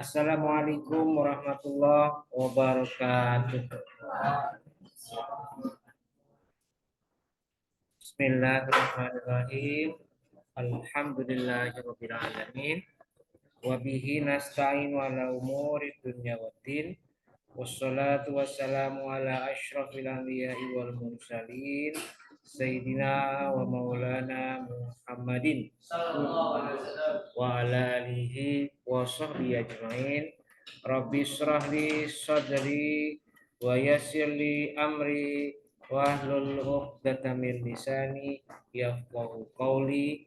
Assalamualaikum warahmatullahi wabarakatuh. Bismillahirrahmanirrahim. Alhamdulillahirabbil alamin. Wa bihi nasta'in ala umuri dunya waddin. Wassalatu wassalamu ala asyrafil anbiya'i wal mursalin. Sayyidina wa maulana Muhammadin wa ala alihi wa sahbihi ajmain. Rabbi shrah li sadri wa yassir li amri wahlul 'uqdatam min lisani yafqahu qawli,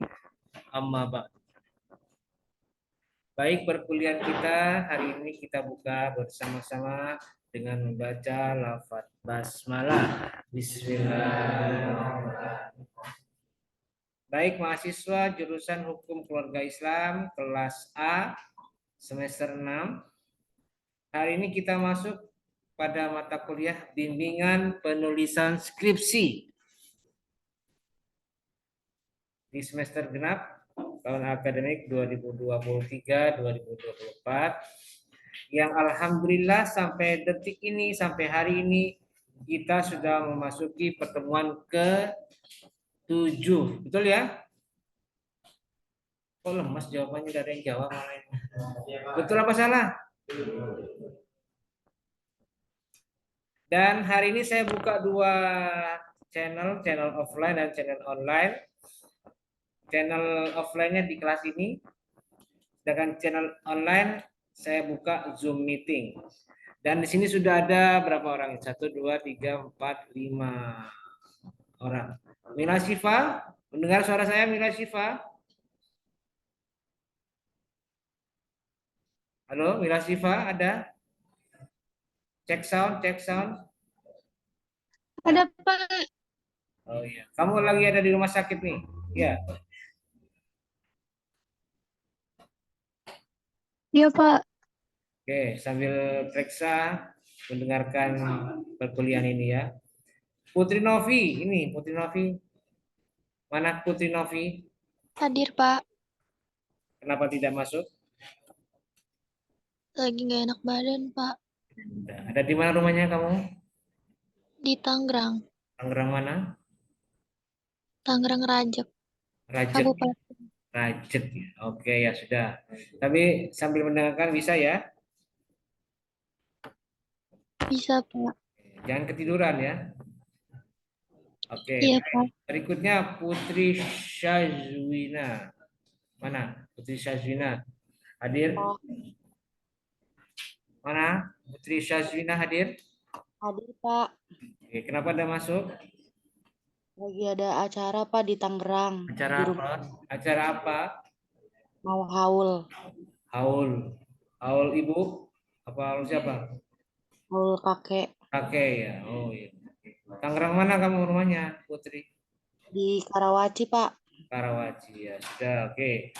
amma ba'd. Baik, perkuliahan kita hari ini kita buka bersama-sama dengan membaca lafaz basmalah. Bismillahirrahmanirrahim. Baik, mahasiswa jurusan Hukum Keluarga Islam kelas A semester 6. Hari ini kita masuk pada mata kuliah bimbingan penulisan skripsi di semester genap tahun akademik 2023-2024 yang alhamdulillah sampai detik ini, sampai hari ini kita sudah memasuki pertemuan ke-7. Betul ya? Kok lemas jawabannya, dari yang jawab. Betul apa salah? Dan hari ini saya buka dua channel offline dan channel online. Channel offline-nya di kelas ini, sedangkan channel online saya buka Zoom meeting. Dan di sini sudah ada berapa orang? 1, 2, 3, 4, 5 orang. Mila Syifa, mendengar suara saya Mila Syifa? Halo, Mila Syifa ada? Cek sound, cek sound. Ada Pak. Oh iya, kamu lagi ada di rumah sakit nih? Iya. Iya Pak. Oke, sambil periksa mendengarkan perkuliahan ini ya. Putri Novi, ini Putri Novi. Mana Putri Novi? Hadir Pak. Kenapa tidak masuk? Lagi nggak enak badan Pak. Ada di mana rumahnya kamu? Di Tangerang. Tangerang mana? Tangerang Rajek. Rajet. Kabupaten. Rajet ya. Oke ya sudah. Tapi sambil mendengarkan bisa ya. Bisa Pak. Jangan ketiduran ya. Oke. Iya Pak. Berikutnya Putri Syazwina. Mana? Putri Syazwina hadir? Mana? Putri Syazwina hadir? Hadir Pak, Oke, kenapa Anda masuk? lagi ada acara Pak di Tangerang. Acara Di apa? rumah Acara apa? mau haul, Haul. Haul ibu? Apa haul siapa? haul kakek Kakek ya. Oh iya. Tangerang mana kamu rumahnya, Putri? di Karawaci Pak. Karawaci ya. Sudah, oke.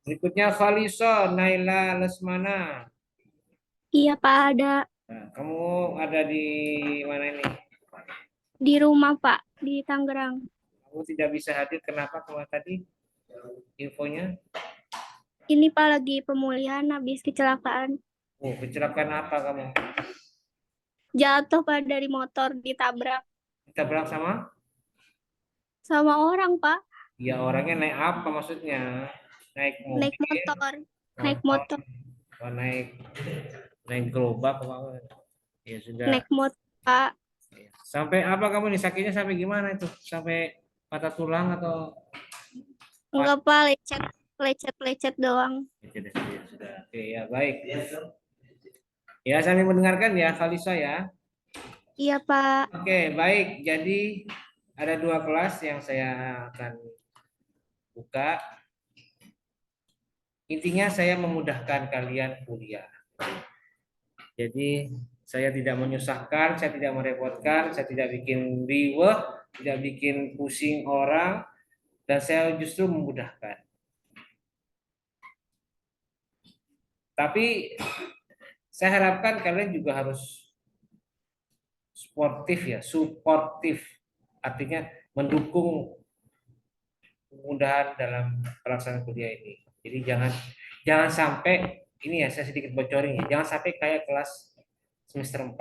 Berikutnya Khalisa Naila Lesmana. Iya Pak, ada Nah, kamu ada di mana ini? di rumah Pak, di Tangerang. Kamu tidak bisa hadir, kenapa kemarin tadi? Infonya? Ini Pak lagi pemulihan habis kecelakaan. Oh, kecelakaan apa kamu? Jatuh Pak dari motor, ditabrak Ditabrak sama? sama orang Pak. Ya orangnya naik apa maksudnya? Naik Naik mobil, motor. Naik motor, motor. oh, naik gerobak apa? Ya sudah. Naik motor Pak. Sampai apa kamu nih, sakitnya sampai gimana itu? Sampai patah tulang atau? Enggak Pak, lecet doang. Ya, sudah. Oke ya baik. Ya sambil mendengarkan ya Khalisa ya. Iya Pak. Oke baik. Jadi ada dua kelas yang saya akan buka. Intinya saya memudahkan kalian kuliah. Jadi saya tidak menyusahkan, saya tidak merepotkan, saya tidak bikin riweh, tidak bikin pusing orang, dan saya justru memudahkan. Tapi saya harapkan kalian juga harus sportif ya, suportif. Artinya mendukung kemudahan dalam pelaksanaan kuliah ini. Jadi jangan sampai ini ya saya sedikit bocorin ya. Jangan sampai kayak kelas semester 4.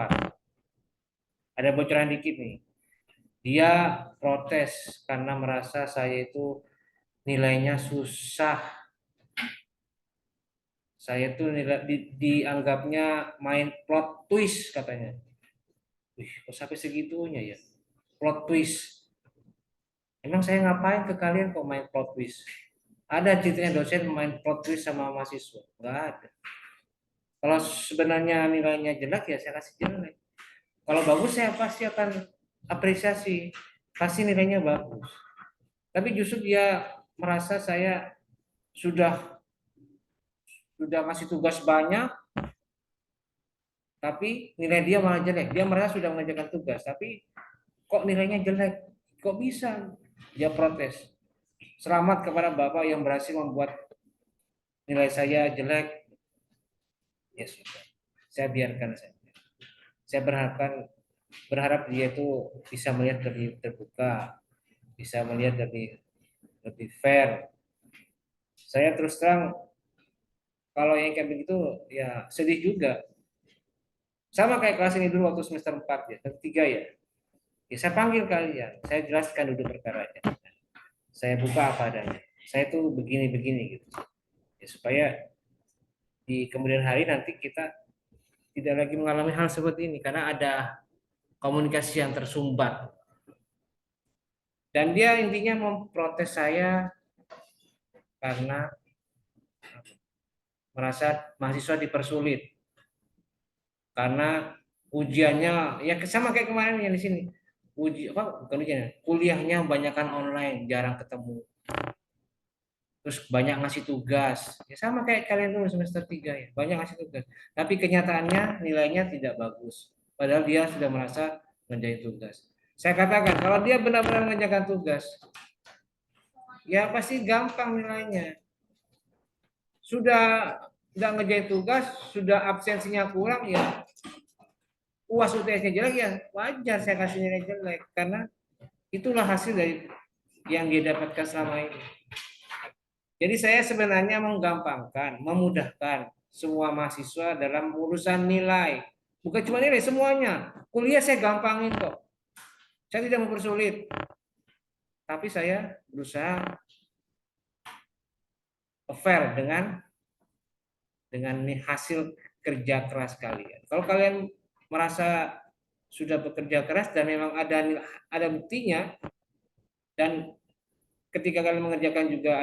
Ada bocoran dikit nih. Dia protes karena merasa saya itu nilainya susah. Saya tuh dianggapnya main plot twist katanya. Wih, kok sampai segitunya ya? Plot twist. Emang saya ngapain ke kalian kok main plot twist? Ada ceritanya dosen main plot twist sama mahasiswa? Enggak ada. Kalau sebenarnya nilainya jelek ya saya kasih jelek. Kalau bagus saya pasti akan apresiasi, pasti nilainya bagus. Tapi justru dia merasa saya sudah ngasih tugas banyak, tapi nilai dia malah jelek. Dia merasa sudah mengerjakan tugas, tapi kok nilainya jelek? Kok bisa? Dia protes. Selamat kepada Bapak yang berhasil membuat nilai saya jelek. Ya sudah, saya biarkan saja. Saya berharap dia itu bisa melihat lebih terbuka, bisa melihat lebih fair. Saya terus terang kalau yang kayak begitu ya sedih juga. Sama kayak kelas ini dulu waktu semester 4 ya, ketiga ya. Ya saya panggil kalian, saya jelaskan duduk perkaranya. Saya buka apa adanya. Saya tuh begini-begini gitu. Ya, supaya di kemudian hari nanti kita tidak lagi mengalami hal seperti ini karena ada komunikasi yang tersumbat. Dan dia intinya memprotes saya karena merasa mahasiswa dipersulit karena ujiannya ya sama kayak kemarin yang di sini. Bukan ujian, kuliahnya banyakkan online, jarang ketemu. Terus banyak ngasih tugas. Ya sama kayak kalian dulu semester 3 ya, banyak ngasih tugas. Tapi kenyataannya nilainya tidak bagus. Padahal dia sudah merasa menjadi tugas. Saya katakan kalau dia benar-benar mengerjakan tugas, ya pasti gampang nilainya. Sudah nggak ngerjain tugas, sudah absensinya kurang ya UAS UTS-nya jelek ya wajar saya kasih nilai jelek karena itulah hasil dari yang dia dapatkan selama ini. Jadi saya sebenarnya menggampangkan, memudahkan semua mahasiswa dalam urusan nilai. Bukan cuma nilai, semuanya. Kuliah saya gampangin kok. Saya tidak mempersulit. Tapi saya berusaha fair dengan hasil kerja keras kalian. Kalau kalian merasa sudah bekerja keras dan memang ada buktinya dan ketika kalian mengerjakan juga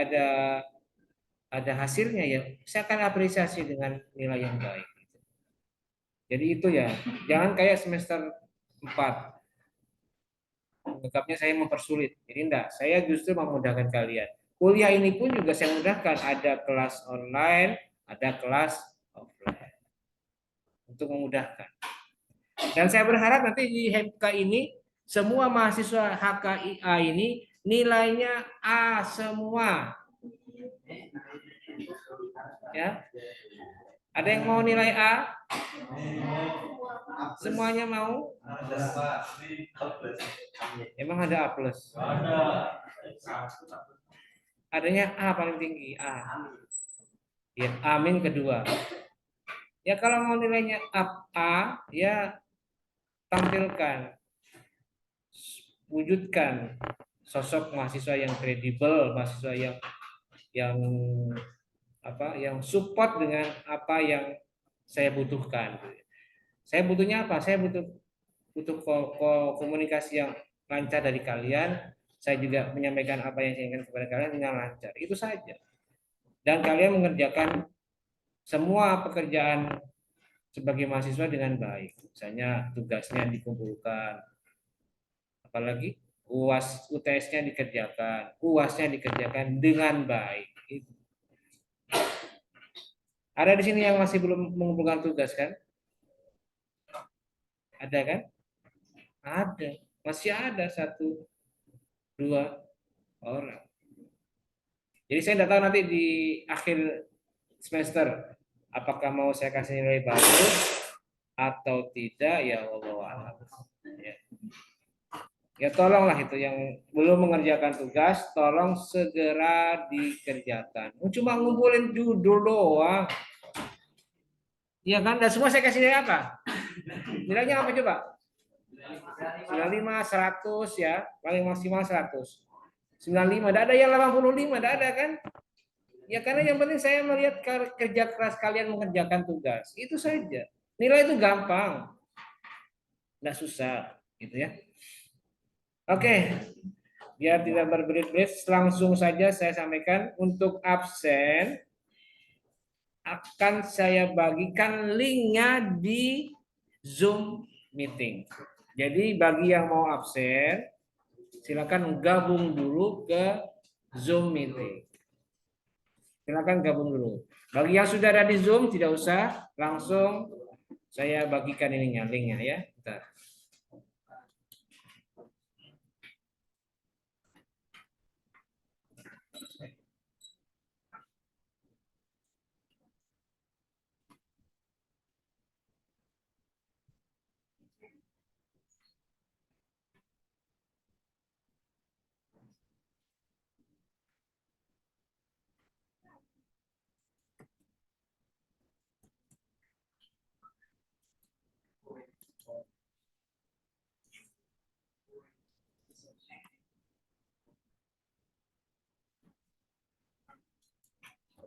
ada hasilnya ya saya akan apresiasi dengan nilai yang baik. Jadi itu ya, jangan kayak semester 4 menganggapnya saya mempersulit. Jadi enggak, saya justru memudahkan kalian. Kuliah ini pun juga saya mudahkan, ada kelas online, ada kelas offline untuk memudahkan. Dan saya berharap nanti di HMK ini semua mahasiswa HKIA ini nilainya A semua. Ya. Ada yang mau nilai A? Semuanya mau? Emang ada A plus? Adanya A paling tinggi, A. Ya, amin kedua. Ya kalau mau nilainya A, ya tampilkan, wujudkan sosok mahasiswa yang kredibel, mahasiswa yang yang support dengan apa yang saya butuhkan. Saya butuhnya apa? Saya butuh komunikasi yang lancar dari kalian. Saya juga menyampaikan apa yang saya inginkan kepada kalian dengan lancar. Itu saja. Dan kalian mengerjakan semua pekerjaan sebagai mahasiswa dengan baik. Misalnya tugasnya dikumpulkan, apalagi UAS UTS-nya dikerjakan, UAS-nya dikerjakan dengan baik. Ada di sini yang masih belum mengumpulkan tugas kan? Ada kan? Ada. Masih ada 1, 2 orang. Jadi saya tidak tahu nanti di akhir semester apakah mau saya kasih nilai bagus atau tidak ya Allah alam. Ya. Ya tolonglah itu yang belum mengerjakan tugas tolong segera dikerjakan. Cuma ngumpulin judul doang. Iya kan? Dan semua saya kasih nilai apa? Nilainya apa coba? 95, 100 ya, paling maksimal 100. 95, tidak ada yang 85, tidak ada kan? Ya karena yang penting saya melihat kerja keras kalian mengerjakan tugas. Itu saja. Nilai itu gampang, tidak susah, gitu ya. Oke, biar tidak berbelit-belit, langsung saja saya sampaikan untuk absen akan saya bagikan linknya di Zoom meeting. Jadi bagi yang mau absen, silakan gabung dulu ke Zoom meeting. Silakan gabung dulu. Bagi yang sudah ada di Zoom tidak usah, langsung saya bagikan ininya, linknya ya. Bentar.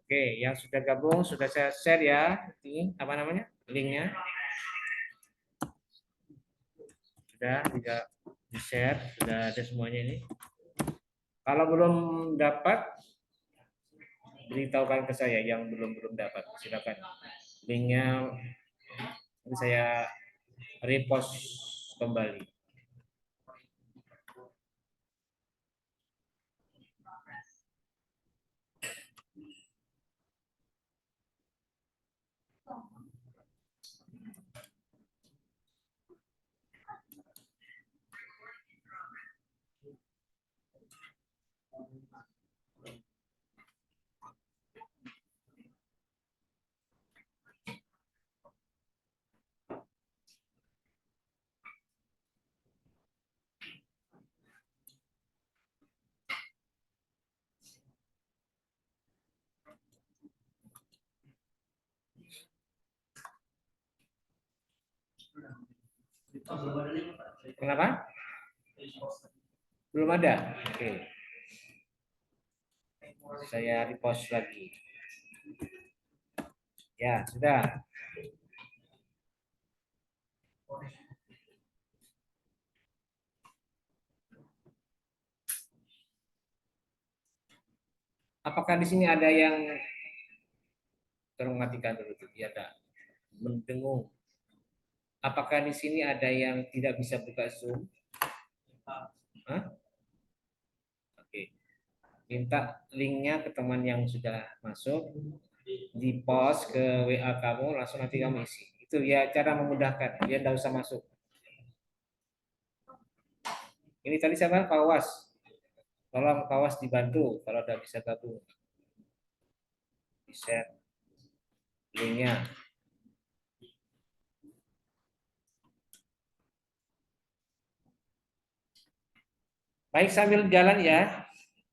Oke, yang sudah gabung sudah saya share ya. Ini apa namanya? Linknya sudah tidak di share, sudah ada semuanya ini. Kalau belum dapat, beritahukan ke saya yang belum dapat. Silakan. Linknya nanti saya repost kembali. Kenapa? Belum ada. Oke. Saya repost lagi. Ya, sudah. Apakah di sini ada yang termatikan dulu? Ya, ada. Mendengung. Apakah di sini ada yang tidak bisa buka Zoom? Hah? Oke. Minta linknya ke teman yang sudah masuk, di post ke WA kamu, langsung nanti kamu isi. Itu ya cara memudahkan, dia tidak usah masuk. Ini tadi siapa? Pak Was. Tolong Pak Was dibantu kalau tidak bisa gabung. Di share linknya. Baik, sambil jalan ya.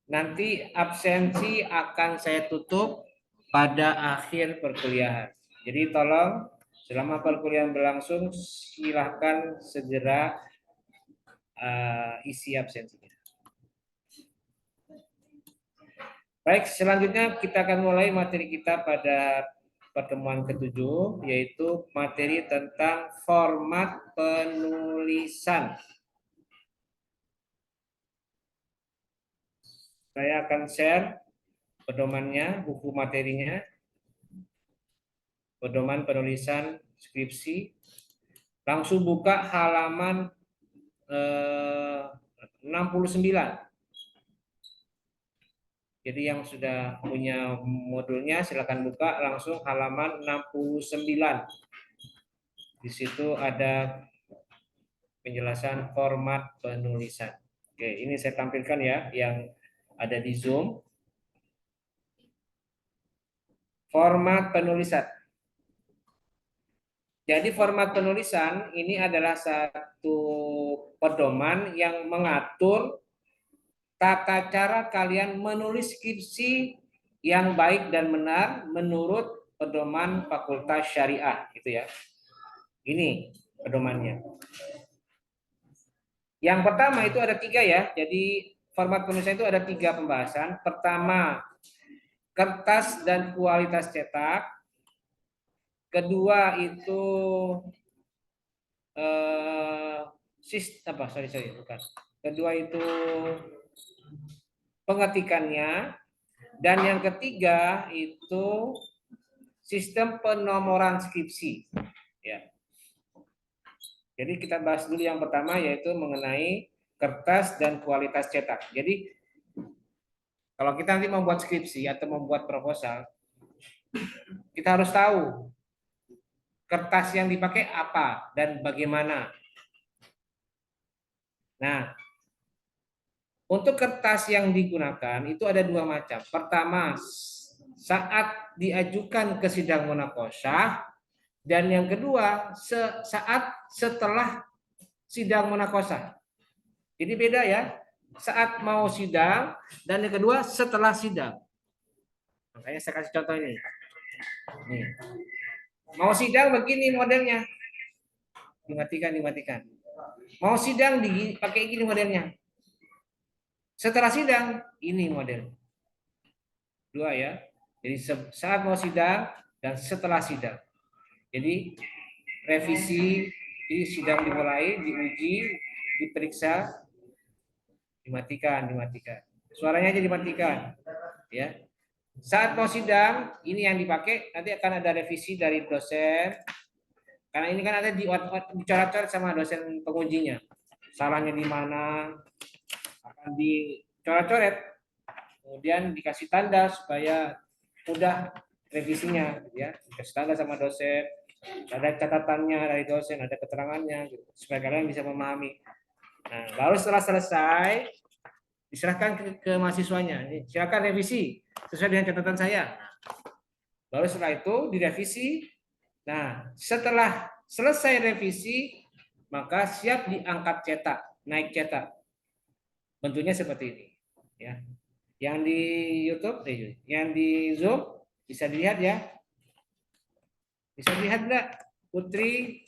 Nanti absensi akan saya tutup pada akhir perkuliahan. Jadi tolong selama perkuliahan berlangsung silahkan segera isi absensinya. Baik, selanjutnya kita akan mulai materi kita pada pertemuan ke-7, yaitu materi tentang format penulisan. Saya akan share pedomannya, buku materinya, pedoman penulisan skripsi. Langsung buka halaman 69. Jadi yang sudah punya modulnya silakan buka langsung halaman 69. Di situ ada penjelasan format penulisan. Oke, ini saya tampilkan ya yang ada di Zoom. Format penulisan. Jadi format penulisan ini adalah satu pedoman yang mengatur tata cara kalian menulis skripsi yang baik dan benar menurut pedoman Fakultas Syariah, gitu ya. Ini pedomannya. Yang pertama itu ada 3 ya. Jadi format penulisan itu ada 3 pembahasan. Pertama, kertas dan kualitas cetak. Kedua itu bukan. Kedua itu pengetikannya, dan yang ketiga itu sistem penomoran skripsi. Ya. Jadi kita bahas dulu yang pertama, yaitu mengenai kertas dan kualitas cetak. Jadi kalau kita nanti membuat skripsi atau membuat proposal, kita harus tahu kertas yang dipakai apa dan bagaimana. Nah, untuk kertas yang digunakan itu ada 2 macam. Pertama, saat diajukan ke sidang munaqasyah, dan yang kedua saat setelah sidang munaqasyah. Jadi beda ya, saat mau sidang dan yang kedua setelah sidang. Makanya saya kasih contoh ini. Nih. Mau sidang begini modelnya. Dimatikan. Mau sidang dipakai gini modelnya. Setelah sidang ini model. 2 ya. Jadi saat mau sidang dan setelah sidang. Jadi revisi, jadi sidang dimulai, diuji, diperiksa, dimatikan. Suaranya aja dimatikan. Ya. Saat mau sidang, ini yang dipakai, nanti akan ada revisi dari dosen. Karena ini kan ada dicoret-coret sama dosen pengujinya. Salahnya di mana, akan dicoret-coret. Kemudian dikasih tanda supaya mudah revisinya, ya. Dikasih tanda sama dosen. Ada catatannya dari dosen, ada keterangannya, gitu, supaya kalian bisa memahami. Nah, baru setelah selesai, diserahkan ke mahasiswanya. Silakan revisi sesuai dengan catatan saya. Baru setelah itu direvisi. Nah, setelah selesai revisi, maka siap diangkat cetak, naik cetak. Bentuknya seperti ini. Ya. Yang di YouTube, yang di Zoom bisa dilihat ya. Bisa dilihat enggak? Putri,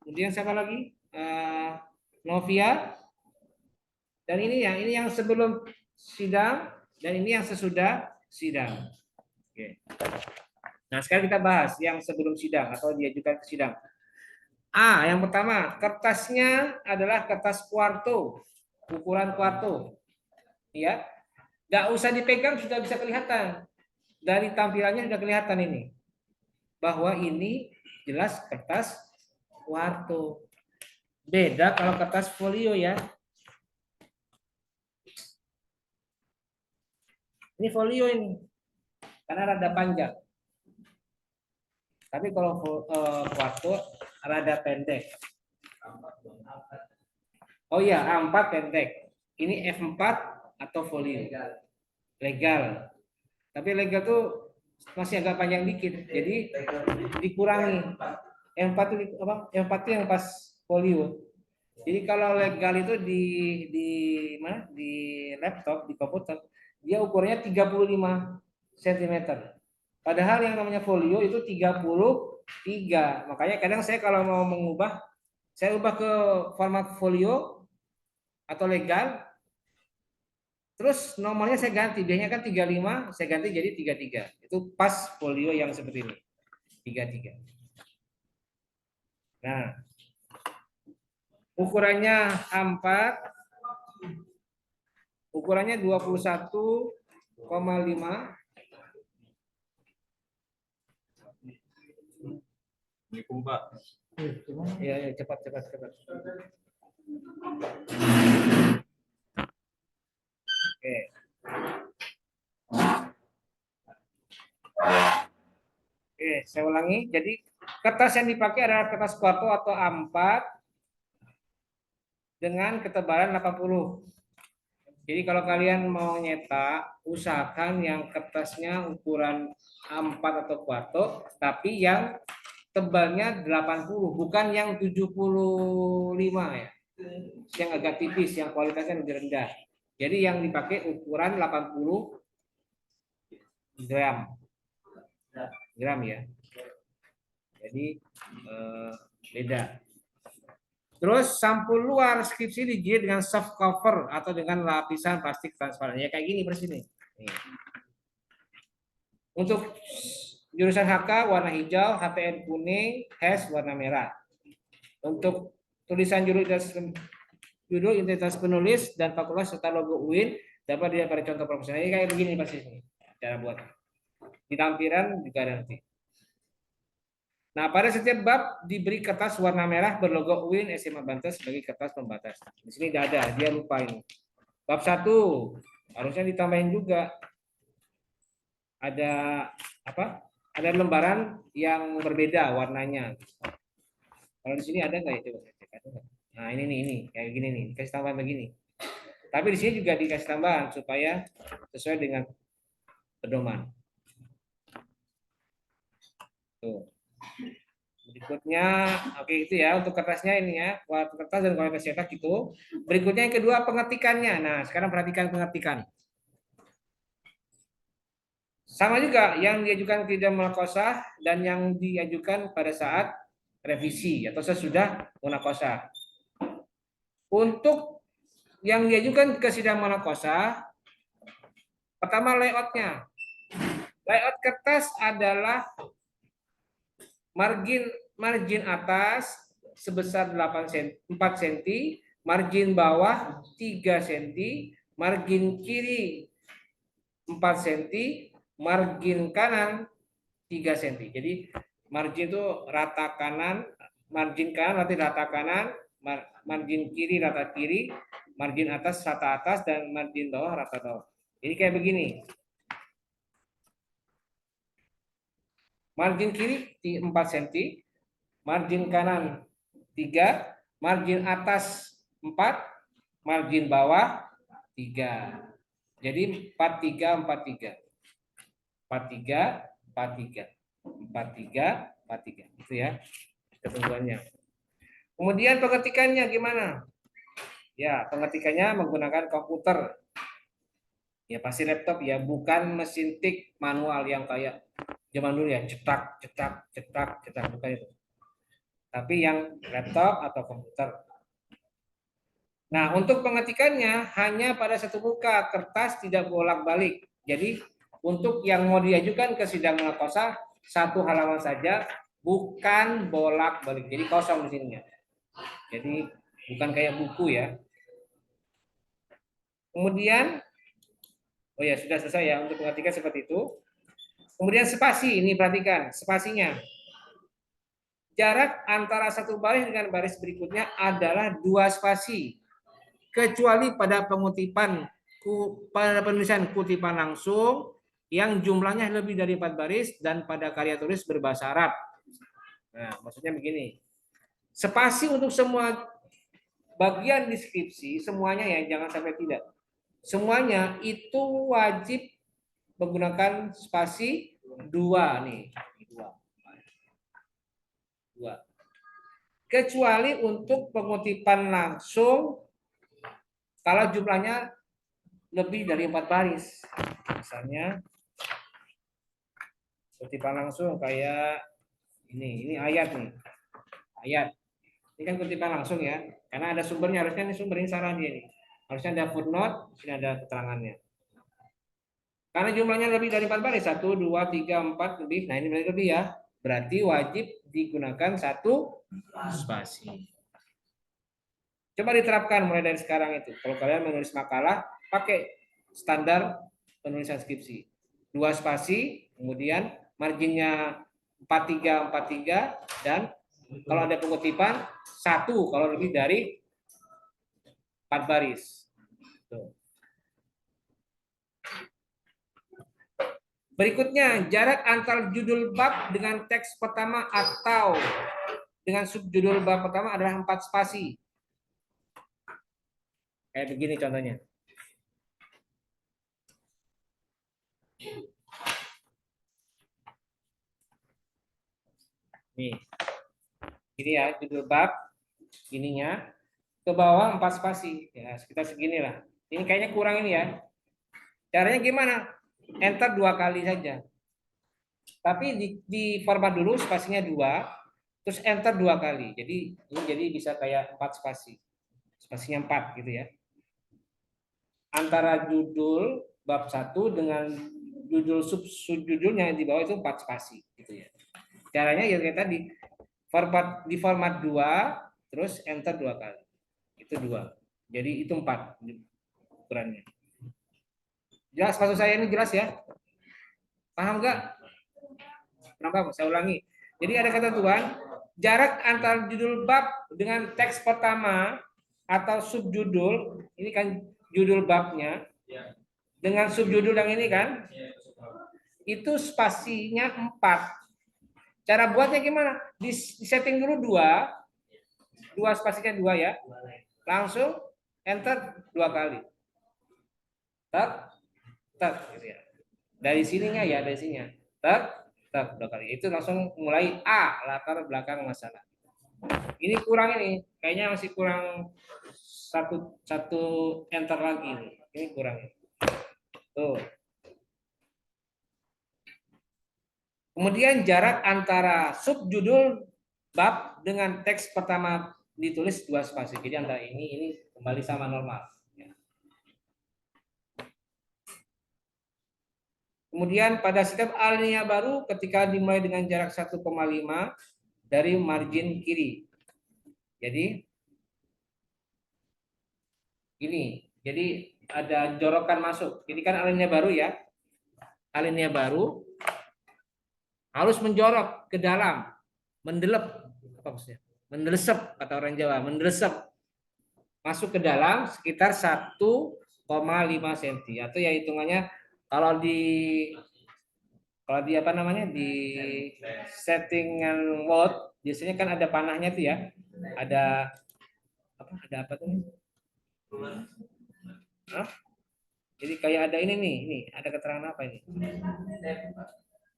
kemudian siapa lagi? Novia. Dan ini yang sebelum sidang dan ini yang sesudah sidang. Oke. Nah, sekarang kita bahas yang sebelum sidang atau diajukan ke sidang. Yang pertama, kertasnya adalah kertas kuarto, ukuran kuarto. Ya. Nggak usah dipegang sudah bisa kelihatan. Dari tampilannya sudah kelihatan ini. Bahwa ini jelas kertas kuarto. Beda kalau kertas folio ya. Ini folio ini. Karena rada panjang. Tapi kalau kuarto rada pendek. Oh iya, A4 pendek. Ini F4 atau folio. Legal. Tapi legal tuh masih agak panjang dikit. Jadi dikurangi. F4 itu apa? F4 itu yang pas folio. Jadi kalau legal itu di mana? Di laptop, di komputer, dia ukurannya 35 cm. Padahal yang namanya folio itu 33. Makanya kadang saya kalau mau mengubah, saya ubah ke format folio atau legal. Terus nomornya saya ganti, biasanya kan 35, saya ganti jadi 33. Itu pas folio yang seperti ini. 33. Nah, ukurannya A4, ukurannya 21,5. Ya, cepat. Oke. Oke, saya ulangi. Jadi kertas yang dipakai adalah kertas kuarto atau A4 dengan ketebalan 80. Jadi kalau kalian mau nyetak, usahakan yang kertasnya ukuran A4 atau kuarto, tapi yang tebalnya 80, bukan yang 75 ya. Yang agak tipis, yang kualitasnya lebih rendah. Jadi yang dipakai ukuran 80 gram. gram ya. Jadi beda. Terus sampul luar skripsi dijilid dengan soft cover atau dengan lapisan plastik transparan. Ya kayak gini persis nih. Untuk jurusan HK warna hijau, HTN kuning, HES warna merah. Untuk tulisan judul identitas penulis dan fakultas serta logo UIN dapat dilihat pada contoh profesional. Ini kayak begini persis nih cara buat. Di tampilan juga ada nanti. Nah, pada setiap bab diberi kertas warna merah berlogo UIN SMA Banten sebagai kertas pembatas. Di sini tidak ada, dia lupa ini. Bab 1 harusnya ditambahin juga. Ada apa? Ada lembaran yang berbeda warnanya. Kalau di sini ada nggak ya? Coba saya cek. Ada nggak? Nah, ini kayak gini nih, dikasih tambahan begini. Tapi di sini juga dikasih tambahan supaya sesuai dengan pedoman. Tuh. Berikutnya, oke itu ya untuk kertasnya ini ya, kualitas kertas dan kualitas cetak itu. Berikutnya yang kedua pengetikannya. Nah, sekarang perhatikan pengetikan. Sama juga yang diajukan tidak munakosah dan yang diajukan pada saat revisi atau sesudah munakosah. Untuk yang diajukan ke sidang munakosah, pertama layoutnya. Layout kertas adalah margin atas sebesar 4 cm, margin bawah 3 cm, margin kiri 4 cm, margin kanan 3 cm. Jadi margin itu rata kanan, margin kanan berarti rata kanan, margin kiri rata kiri, margin atas rata atas, dan margin bawah rata bawah. Jadi kayak begini. Margin kiri 4 cm, margin kanan 3, margin atas 4, margin bawah 3. Jadi 43 43. 43 43. 43 43. Itu ya ketentuannya. Kemudian pengetikannya gimana? Ya, pengetikannya menggunakan komputer. Ya pasti laptop ya, bukan mesin tik manual yang kayak zaman dulu ya, cetak cetak cetak cetak, bukan itu. Tapi yang laptop atau komputer. Nah, untuk pengetikannya hanya pada satu muka, kertas tidak bolak-balik. Jadi untuk yang mau diajukan ke sidang munakosah satu halaman saja, bukan bolak-balik. Jadi kosong di sininya. Jadi bukan kayak buku ya. Kemudian, oh ya sudah selesai ya untuk pengetikan seperti itu. Kemudian spasi, ini perhatikan spasinya. Jarak antara satu baris dengan baris berikutnya adalah 2 spasi. Kecuali pada pengutipan, pada penulisan kutipan langsung yang jumlahnya lebih dari 4 baris dan pada karya tulis berbahasa Arab. Nah, maksudnya begini. Spasi untuk semua bagian deskripsi, semuanya ya, jangan sampai tidak. Semuanya itu wajib menggunakan spasi 2 nih. 2. Kecuali untuk pengutipan langsung kalau jumlahnya lebih dari 4 baris. Misalnya kutipan langsung kayak ini ayat nih. Ayat. Ini kan kutipan langsung ya. Karena ada sumbernya, harusnya ini sumber ini salah dia nih. Harusnya ada footnote, sini ada keterangannya. Karena jumlahnya lebih dari 4 baris, 1 2 3 4 lebih. Nah, ini lebih ya. Berarti wajib digunakan 1 spasi. Coba diterapkan mulai dari sekarang itu. Kalau kalian menulis makalah, pakai standar penulisan skripsi. 2 spasi, kemudian marginnya 43 43, dan kalau ada pengutipan 1 kalau lebih dari 4 baris. Tuh. Berikutnya, jarak antar judul bab dengan teks pertama atau dengan subjudul bab pertama adalah 4 spasi. Kayak begini contohnya. Nih. Ini ya judul bab ininya, ke bawah 4 spasi. Ya, sekitar segini lah. Ini kayaknya kurang ini ya. Caranya gimana? Enter 2 kali saja. Tapi di format dulu spasinya 2, terus enter 2 kali. Jadi ini jadi bisa kayak 4 spasi. Spasinya 4 gitu ya. Antara judul bab 1 dengan judul subjudulnya yang di bawah itu 4 spasi gitu ya. Caranya ya kayak tadi, di format 2 terus enter 2 kali. Itu 2. Jadi itu 4 ukurannya. Jelas maksud saya ini jelas ya? Paham nggak? Kenapa? Saya ulangi. Jadi ada ketentuan jarak antar judul bab dengan teks pertama atau subjudul, ini kan judul babnya, dengan subjudul yang ini kan, itu spasinya 4. Cara buatnya gimana? Di setting dulu 2 spasinya 2 ya. Langsung enter 2 kali. Tak, tak, gitu ya. Dari sininya ya, dari sininya. Tak, tak, 2 kali. Itu langsung mulai A, latar belakang masalah. Ini kurang ini, kayaknya masih kurang satu enter lagi nih. Ini kurang. Tuh. Kemudian jarak antara subjudul bab dengan teks pertama ditulis 2 spasi. Jadi antara ini kembali sama normal. Kemudian pada setiap alinea baru ketika dimulai dengan jarak 1,5 dari margin kiri. Jadi ini, jadi ada jorokan masuk. Ini kan alinea baru ya. Alinea baru harus menjorok ke dalam, mendelep, apa maksudnya? Mendelesep kata orang Jawa, mendelesep masuk ke dalam sekitar 1,5 cm atau ya hitungannya kalau di apa namanya di settingan Word biasanya kan ada panahnya tuh ya, ada apa tuh? Hah? Jadi kayak ada ini ada keterangan apa ini?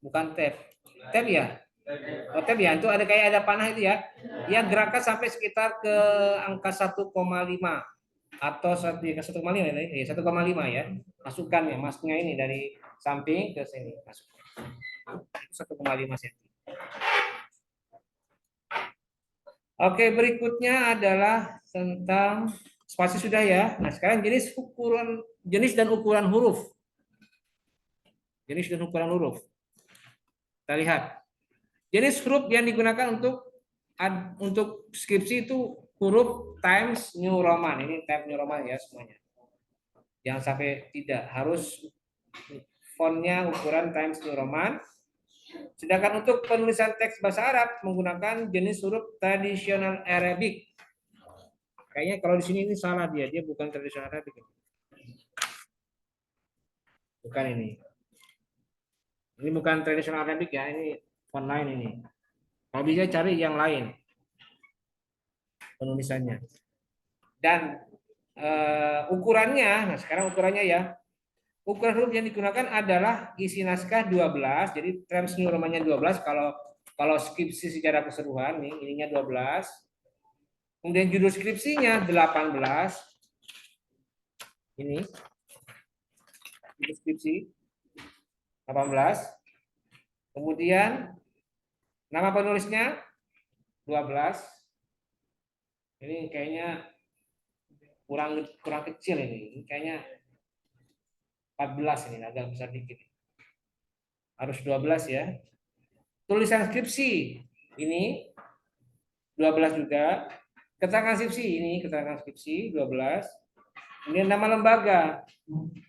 Bukan tab ya? Oh, tab ya, itu ada kayak ada panah itu ya. Ya gerakan sampai sekitar ke angka 1,5 atau 1,5 ya, 1,5 ya. Masukkan ya, masuknya ini dari samping ke sini masuk. 1,5 cm. Oke, berikutnya adalah tentang spasi sudah ya. Nah, sekarang jenis dan ukuran huruf. Jenis dan ukuran huruf. Kita lihat. Jenis huruf yang digunakan untuk skripsi itu huruf Times New Roman. Ini Times New Roman ya semuanya. Jangan sampai tidak, harus fontnya ukuran Times New Roman. Sedangkan untuk penulisan teks bahasa Arab menggunakan jenis huruf tradisional Arabic. Kayaknya kalau di sini ini salah dia bukan tradisional Arabic. Bukan ini. Ini bukan tradisional Arabic ya, ini font lain ini. Kalau bisa cari yang lain penulisannya. Dan ukurannya, nah sekarang ukurannya ya. Ukuran huruf yang digunakan adalah isi naskah 12, jadi Times New Roman-nya 12 kalau skripsi secara keseluruhan nih, ininya 12. Kemudian judul skripsinya 18. Ini judul skripsi 18. Kemudian nama penulisnya 12. Ini kayaknya kurang kecil ini. Ini kayaknya 14 ini agak besar dikit. Harus 12 ya. Tulisan skripsi ini 12 juga. Keterangan skripsi ini keterangan skripsi 12. Kemudian nama lembaga.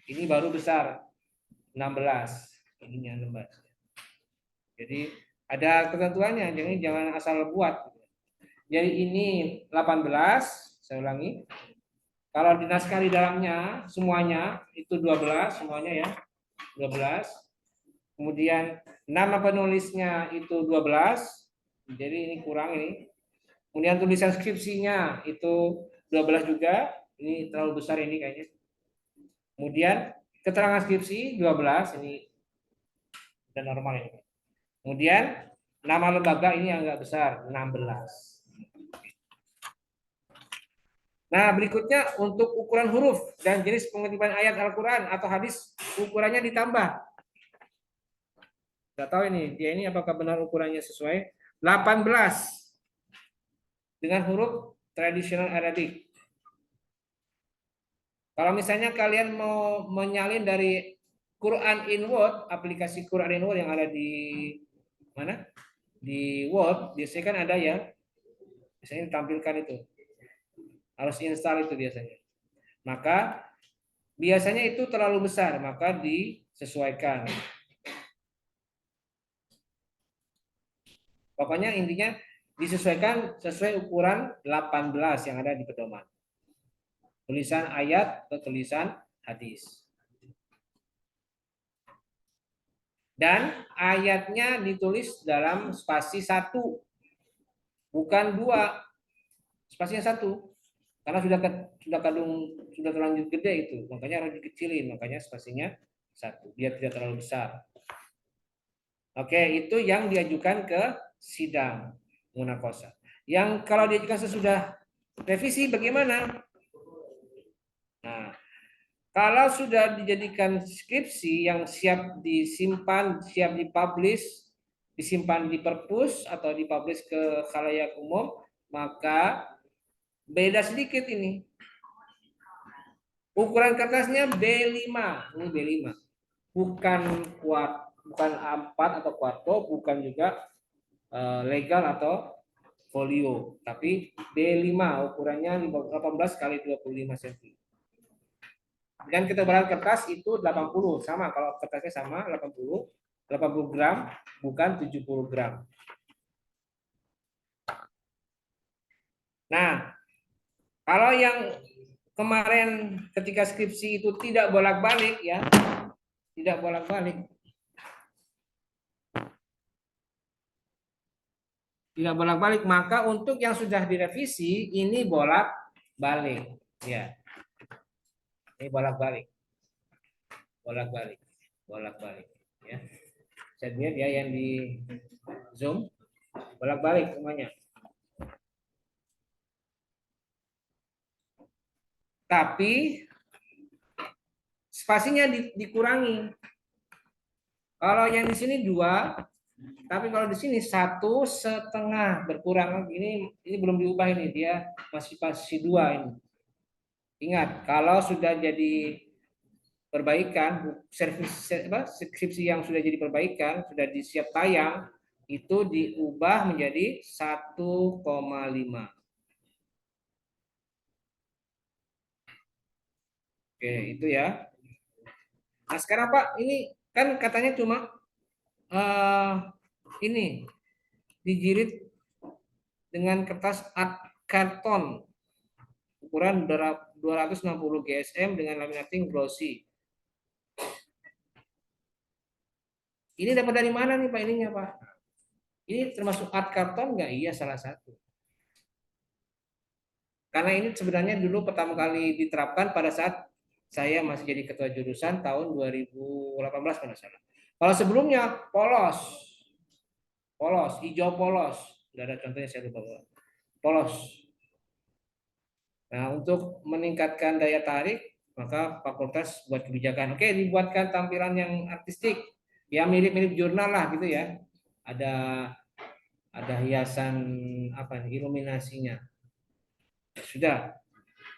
Ini baru besar 16. Ininya 16. Jadi ada ketentuannya, jadi jangan asal buat. Jadi ini 18, saya ulangi. Kalau di naskah di dalamnya semuanya itu 12 semuanya ya. 12. Kemudian nama penulisnya itu 12. Jadi ini kurang ini. Kemudian tulisan skripsinya itu 12 juga. Ini terlalu besar ini kayaknya. Kemudian keterangan skripsi 12 ini udah normal ini. Kemudian nama lembaga ini agak besar 16. Nah, berikutnya untuk ukuran huruf dan jenis pengetipan ayat Al-Quran atau hadis, ukurannya ditambah. Nggak tahu ini, dia ini apakah benar ukurannya sesuai. 18 dengan huruf tradisional Arabic. Kalau misalnya kalian mau menyalin dari Quran in Word, aplikasi Quran in Word yang ada di mana? Di Word, biasanya kan ada ya, biasanya ditampilkan itu. Harus install itu biasanya. Maka biasanya itu terlalu besar, maka disesuaikan. Pokoknya intinya disesuaikan sesuai ukuran 18 yang ada di pedoman. Tulisan ayat atau tulisan hadis. Dan ayatnya ditulis dalam spasi 1, bukan 2, spasinya 1. Karena sudah terlanjur gede itu, makanya harus dikecilin, makanya spasinya 1 biar tidak terlalu besar. Oke, itu yang diajukan ke sidang munakosa. Yang kalau diajukan sesudah revisi bagaimana? Nah, kalau sudah dijadikan skripsi yang siap disimpan, siap dipublish, disimpan di perpus atau dipublish ke khalayak umum, maka beda sedikit ini. Ukuran kertasnya B5, ini B5. Bukan bukan A4 atau kuarto, bukan juga legal atau folio, tapi B5 ukurannya 18 kali 25 cm. Dan ketebalan kertas itu 80, sama kalau kertasnya sama 80 gram, bukan 70 gram. Nah, kalau yang kemarin ketika skripsi itu tidak bolak-balik ya, tidak bolak-balik. Tidak bolak-balik, maka untuk yang sudah direvisi ini bolak-balik ya. Ini bolak-balik. Bolak-balik. Bolak-balik ya. Jadi dia yang di Zoom bolak-balik semuanya. Tapi spasinya dikurangi. Kalau yang di sini 2, tapi kalau di sini 1,5 berkurang. Ini belum diubah ini, dia masih spasi 2 ini. Ingat, kalau sudah jadi perbaikan, skripsi yang sudah jadi perbaikan, sudah disiap tayang, itu diubah menjadi 1,5. Oke, itu ya. Nah, sekarang Pak, ini kan katanya cuma ini dijilid dengan kertas art karton ukuran 260 GSM dengan laminating glossy. Ini dapat dari mana nih Pak ininya Pak? Ini termasuk art karton nggak? Iya, salah satu. Karena ini sebenarnya dulu pertama kali diterapkan pada saat saya masih jadi ketua jurusan tahun 2018 kalau salah. Kalau sebelumnya polos, polos, hijau polos. Sudah ada contohnya, saya lupa. Polos. Nah, untuk meningkatkan daya tarik, maka fakultas buat kebijakan. Oke, dibuatkan tampilan yang artistik, ya mirip-mirip jurnal lah gitu ya. Ada hiasan apa nih, iluminasinya. Sudah.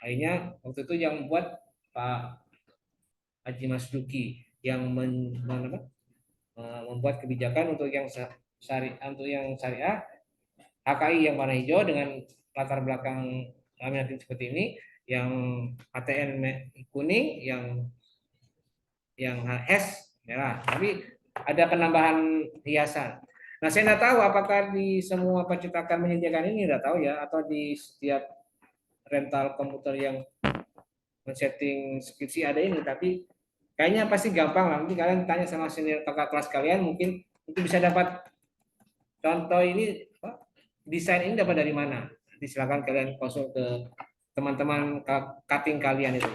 Akhirnya waktu itu yang buat Pak Haji Mas Duki yang membuat kebijakan untuk yang syariah, HKI yang warna hijau dengan latar belakang laminating seperti ini, yang HTN kuning, yang HS merah, tapi ada penambahan hiasan. Nah, saya nggak tahu apakah di semua percetakan menyediakan ini, nggak tahu ya, atau di setiap rental komputer yang men-setting skripsi ada ini, tapi kayaknya pasti gampang lah. Nanti kalian tanya sama senior kakak kelas kalian, mungkin itu bisa dapat contoh ini, desain ini dapat dari mana. Nanti silakan kalian konsul ke teman-teman cutting kalian itu.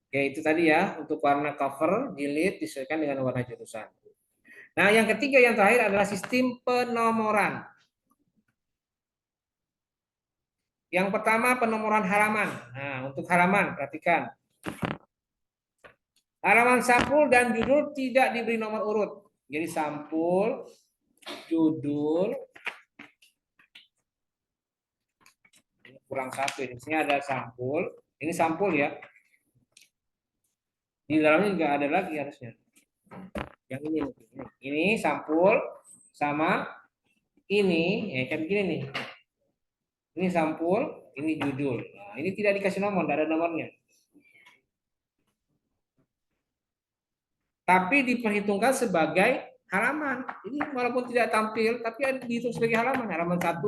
Oke, itu tadi ya untuk warna cover jilid disesuaikan dengan warna jurusan. Nah, yang ketiga yang terakhir adalah sistem penomoran. Yang pertama penomoran halaman. Nah, untuk halaman perhatikan. Halaman sampul dan judul tidak diberi nomor urut. Jadi sampul, judul, ini kurang satu. Di sini ada sampul. Ini sampul ya. Di dalamnya juga ada lagi harusnya. Yang ini mungkin. Ini sampul sama ini, ya kan begini nih. Ini sampul, ini judul. Nah, ini tidak dikasih nomor, tidak ada nomornya. Tapi diperhitungkan sebagai halaman. Ini walaupun tidak tampil, tapi ada dihitung sebagai halaman. Halaman 1,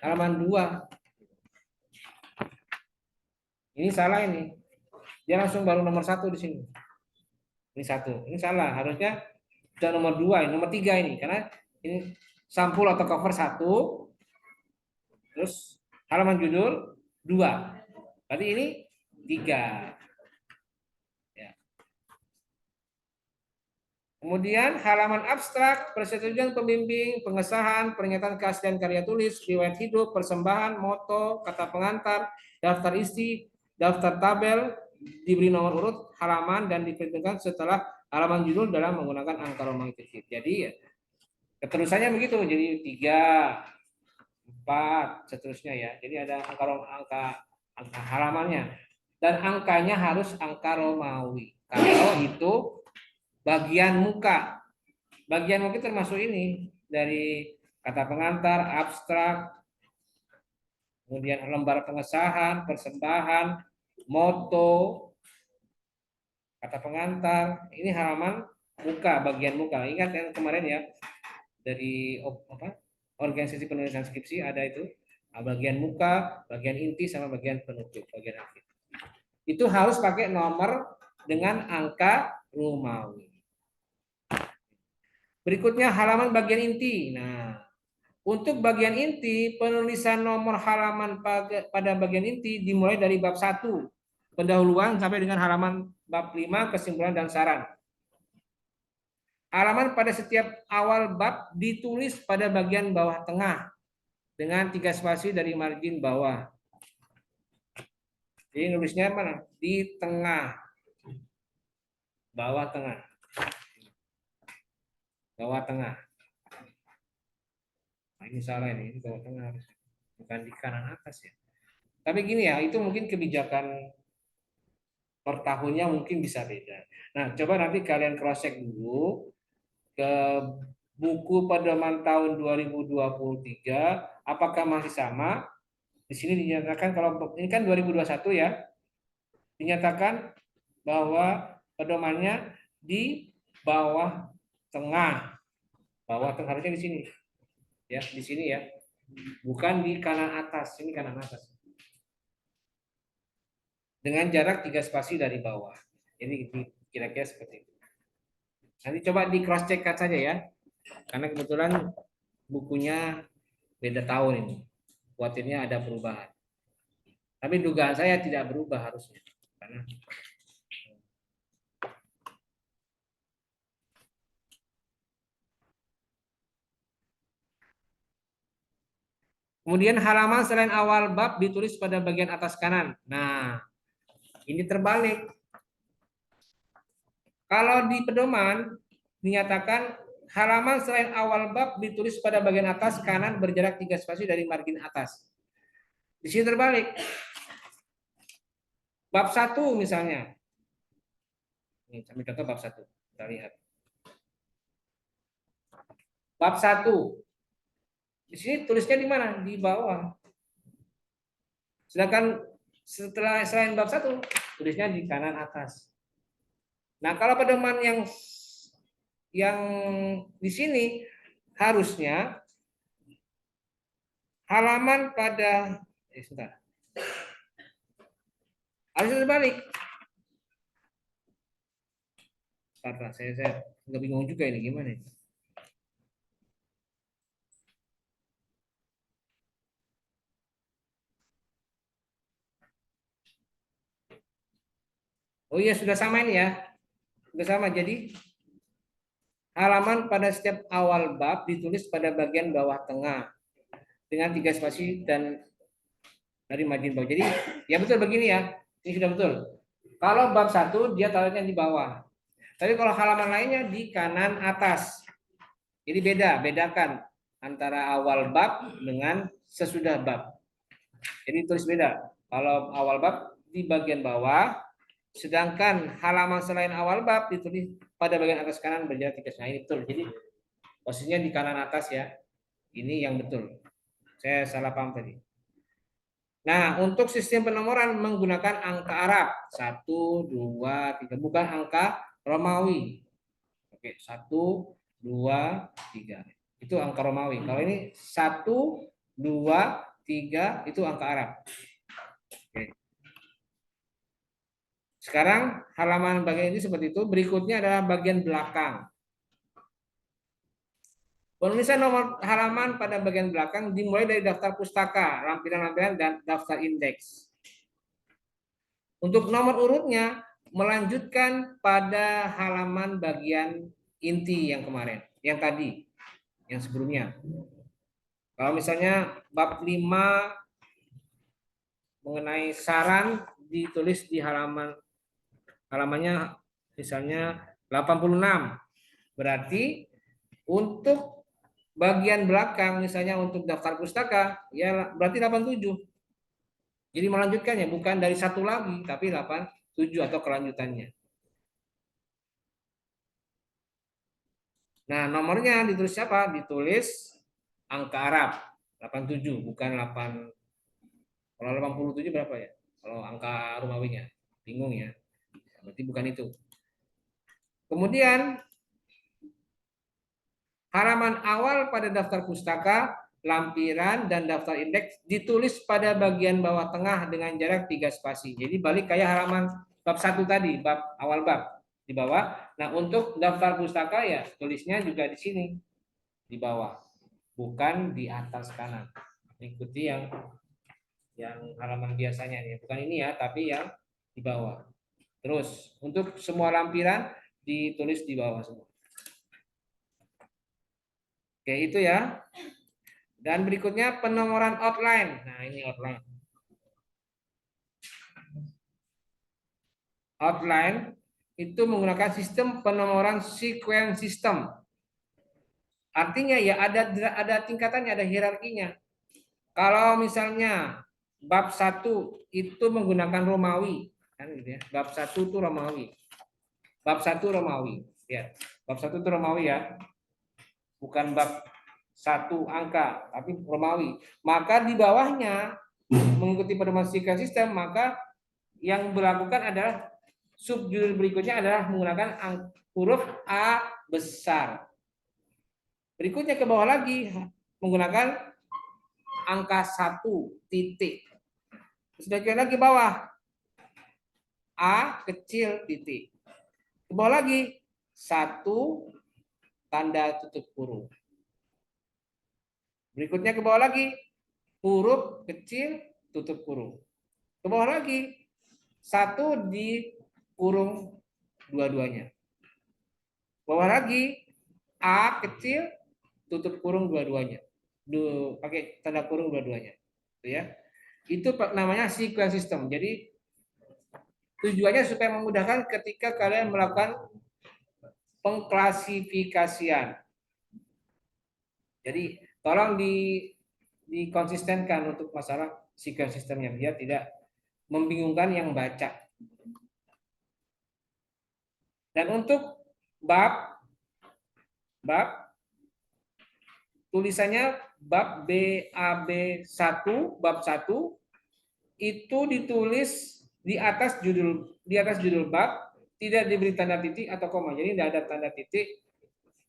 halaman 2. Ini salah ini. Dia langsung baru nomor 1 di sini. Ini 1. Ini salah. Harusnya sudah nomor 2, nomor 3 ini. Karena ini sampul atau cover 1. Terus halaman judul 2. Berarti ini 3. Ya. Kemudian halaman abstrak, persetujuan pembimbing, pengesahan, pernyataan keaslian karya tulis, riwayat hidup, persembahan, moto, kata pengantar, daftar isi, daftar tabel, diberi nomor urut halaman dan diperhitungkan setelah halaman judul dalam menggunakan angka Romawi tertib. Jadi ya, keterusannya begitu. Jadi 3, 4, seterusnya ya. Jadi ada angka halamannya dan angkanya harus angka Romawi. Kalau itu bagian muka. Bagian muka termasuk ini dari kata pengantar, abstrak, kemudian lembar pengesahan, persembahan, moto, kata pengantar. Ini halaman muka, bagian muka. Ingat yang kemarin ya dari organisasi penulisan skripsi ada itu bagian muka, bagian inti sama bagian penutup, bagian akhir. Itu harus pakai nomor dengan angka Romawi. Berikutnya halaman bagian inti. Nah, untuk bagian inti, penulisan nomor halaman pada bagian inti dimulai dari bab 1, pendahuluan sampai dengan halaman bab 5, kesimpulan dan saran. Halaman pada setiap awal bab ditulis pada bagian bawah tengah dengan 3 spasi dari margin bawah. Jadi nulisnya mana? Di tengah. Bawah tengah. Bawah tengah. Nah, ini salah ini bawah tengah harus bukan di kanan atas ya. Tapi gini ya, itu mungkin kebijakan per tahunnya mungkin bisa beda. Nah, coba nanti kalian cross check dulu ke buku pedoman tahun 2023 apakah masih sama? Di sini dinyatakan kalau ini kan 2021 ya. Dinyatakan bahwa pedomannya di bawah tengah. Bawah tengah harusnya di sini. Ya, di sini ya. Bukan di kanan atas, ini kanan atas. Dengan jarak 3 spasi dari bawah. Ini kira-kira seperti itu. Nanti coba di cross check saja ya. Karena kebetulan bukunya beda tahun ini. Khawatirnya ada perubahan. Tapi dugaan saya tidak berubah harusnya. Karena kemudian halaman selain awal bab ditulis pada bagian atas kanan. Nah, ini terbalik. Kalau di pedoman dinyatakan halaman selain awal bab ditulis pada bagian atas kanan berjarak 3 spasi dari margin atas. Di sini terbalik. Bab 1 misalnya. Ini kami contoh bab 1. Kita lihat. Bab 1. Di sini tulisnya di mana? Di bawah. Sedangkan selain bab 1 tulisnya di kanan atas. Nah, kalau pedoman yang di sini harusnya halaman pada sebentar. Harusnya terbalik. Karena saya nggak bingung juga ini gimana. Oh iya sudah sama ini ya. Sudah sama. Jadi halaman pada setiap awal bab ditulis pada bagian bawah tengah dengan 3 spasi dan dari margin bawah. Jadi ya betul begini ya. Ini sudah betul. Kalau bab 1 dia taruhnya di bawah. Tapi kalau halaman lainnya di kanan atas. Jadi bedakan antara awal bab dengan sesudah bab. Jadi tulis beda. Kalau awal bab di bagian bawah, sedangkan halaman selain awal bab ditulis pada bagian atas kanan berjarak 3. Nah, ini betul. Jadi posisinya di kanan atas ya. Ini yang betul. Saya salah paham tadi. Nah, untuk sistem penomoran menggunakan angka Arab 1, 2, 3, bukan angka Romawi. Oke, 1, 2, 3. Itu angka Romawi. Kalau ini 1, 2, 3 itu angka Arab. Oke. Sekarang halaman bagian ini seperti itu. Berikutnya adalah bagian belakang. Penulisan nomor halaman pada bagian belakang dimulai dari daftar pustaka, lampiran-lampiran, dan daftar indeks. Untuk nomor urutnya, melanjutkan pada halaman bagian inti yang kemarin, yang tadi, yang sebelumnya. Kalau misalnya bab 5 mengenai saran ditulis di halamannya misalnya 86. Berarti untuk bagian belakang misalnya untuk daftar pustaka ya berarti 87. Jadi melanjutkannya bukan dari 1 lagi tapi 87 atau kelanjutannya. Nah, nomornya ditulis siapa? Ditulis angka Arab 87 bukan 8. Kalau 87 berapa ya? Kalau angka Romawinya. Bingung ya. Berarti bukan itu. Kemudian halaman awal pada daftar pustaka, lampiran, dan daftar indeks ditulis pada bagian bawah tengah dengan jarak 3 spasi. Jadi balik kayak halaman bab 1 tadi, bab awal bab di bawah. Nah, untuk daftar pustaka ya tulisnya juga di sini di bawah, bukan di atas kanan. Ikuti yang halaman biasanya nih, bukan ini ya, tapi yang di bawah. Terus untuk semua lampiran ditulis di bawah semua. Oke, itu ya. Dan berikutnya penomoran outline. Nah, ini outline. Outline itu menggunakan sistem penomoran sequence system. Artinya ya ada tingkatannya, ada hierarkinya. Kalau misalnya bab 1 itu menggunakan Romawi, kan gitu ya. Bab 1 itu Romawi. Bab 1 Romawi, ya. Bab 1 itu Romawi ya. Bukan bab 1 angka, tapi Romawi. Maka di bawahnya mengikuti pedoman sequence system, maka yang dilakukan adalah subjudul berikutnya adalah menggunakan huruf A besar. Berikutnya ke bawah lagi menggunakan angka 1 titik. Sedangkan lagi bawah A kecil titik. Ke bawah lagi 1 tanda tutup kurung. Berikutnya ke bawah lagi huruf kecil tutup kurung. Ke bawah lagi 1 di kurung dua-duanya. Bawah lagi A kecil tutup kurung dua-duanya. Pakai tanda kurung dua-duanya. Itu ya. Itu namanya sequence system. Jadi tujuannya supaya memudahkan ketika kalian melakukan pengklasifikasian. Jadi tolong dikonsistenkan untuk masalah sequence systemnya biar tidak membingungkan yang baca. Dan untuk bab tulisannya bab BAB 1 bab 1 itu ditulis di atas judul bab, tidak diberi tanda titik atau koma. Jadi tidak ada tanda titik,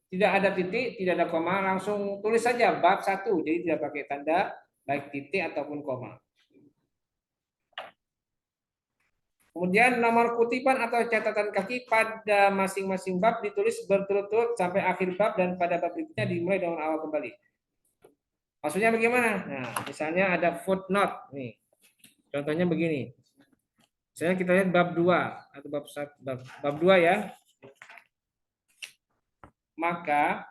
tidak ada titik, tidak ada koma, langsung tulis saja bab 1. Jadi tidak pakai tanda baik titik ataupun koma. Kemudian nomor kutipan atau catatan kaki pada masing-masing bab ditulis berturut-turut sampai akhir bab dan pada bab berikutnya dimulai dengan awal kembali. Maksudnya bagaimana? Nah, misalnya ada footnote nih. Contohnya begini. Misalnya kita lihat bab 2 atau bab 2 ya. Maka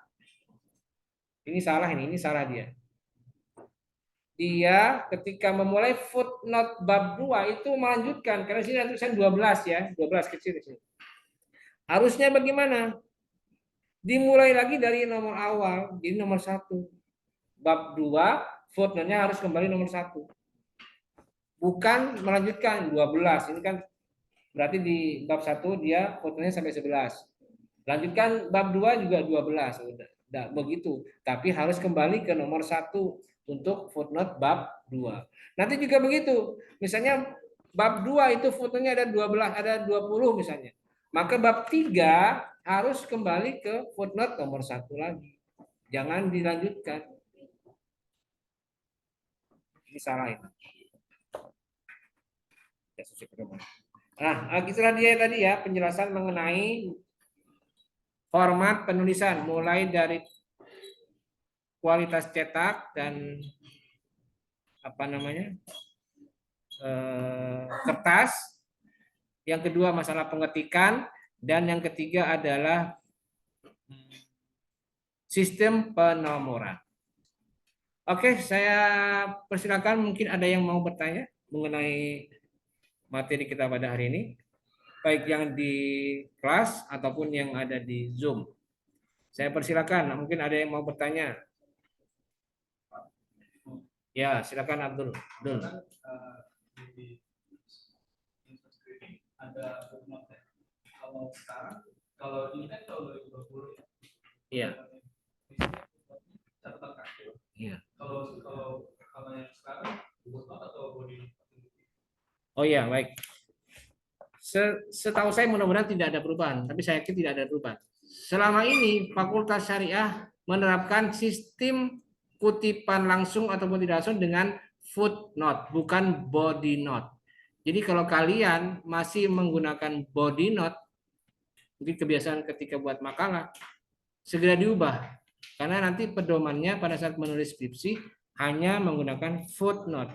ini salah dia. dia ketika memulai footnote bab 2 itu melanjutkan, karena sini ada tulisan 12 ya, 12 kecil di sini. Harusnya bagaimana? Dimulai lagi dari nomor awal, jadi nomor 1. Bab 2, footnote-nya harus kembali nomor 1. Bukan melanjutkan 12. Ini kan berarti di bab 1 dia footnote-nya sampai 11. Lanjutkan bab 2 juga 12. Udah begitu. Tapi harus kembali ke nomor 1 untuk footnote bab 2. Nanti juga begitu. Misalnya bab 2 itu footnote-nya ada 12, ada 20 misalnya. Maka bab 3 harus kembali ke footnote nomor 1 lagi. Jangan dilanjutkan. Ini salah ini. Nah, itulah dia tadi ya penjelasan mengenai format penulisan mulai dari kualitas cetak dan apa namanya kertas. Yang kedua masalah pengetikan dan yang ketiga adalah sistem penomoran. Oke, saya persilakan mungkin ada yang mau bertanya mengenai materi kita pada hari ini, baik yang di kelas ataupun yang ada di Zoom. Saya persilakan, mungkin ada yang mau bertanya. Ya, silakan Abdul. Abdul. Ada kalau sekarang, kalau ini kan kalau 2020 ya. Iya. Catatan kaki. Iya. Kalau yang sekarang footnote atau body. Oh iya, baik. Setahu saya mudah-mudahan tidak ada perubahan, tapi saya yakin tidak ada perubahan. Selama ini Fakultas Syariah menerapkan sistem kutipan langsung ataupun tidak langsung dengan footnote, bukan body note. Jadi kalau kalian masih menggunakan body note, mungkin kebiasaan ketika buat makalah, segera diubah. Karena nanti pedomannya pada saat menulis skripsi hanya menggunakan footnote.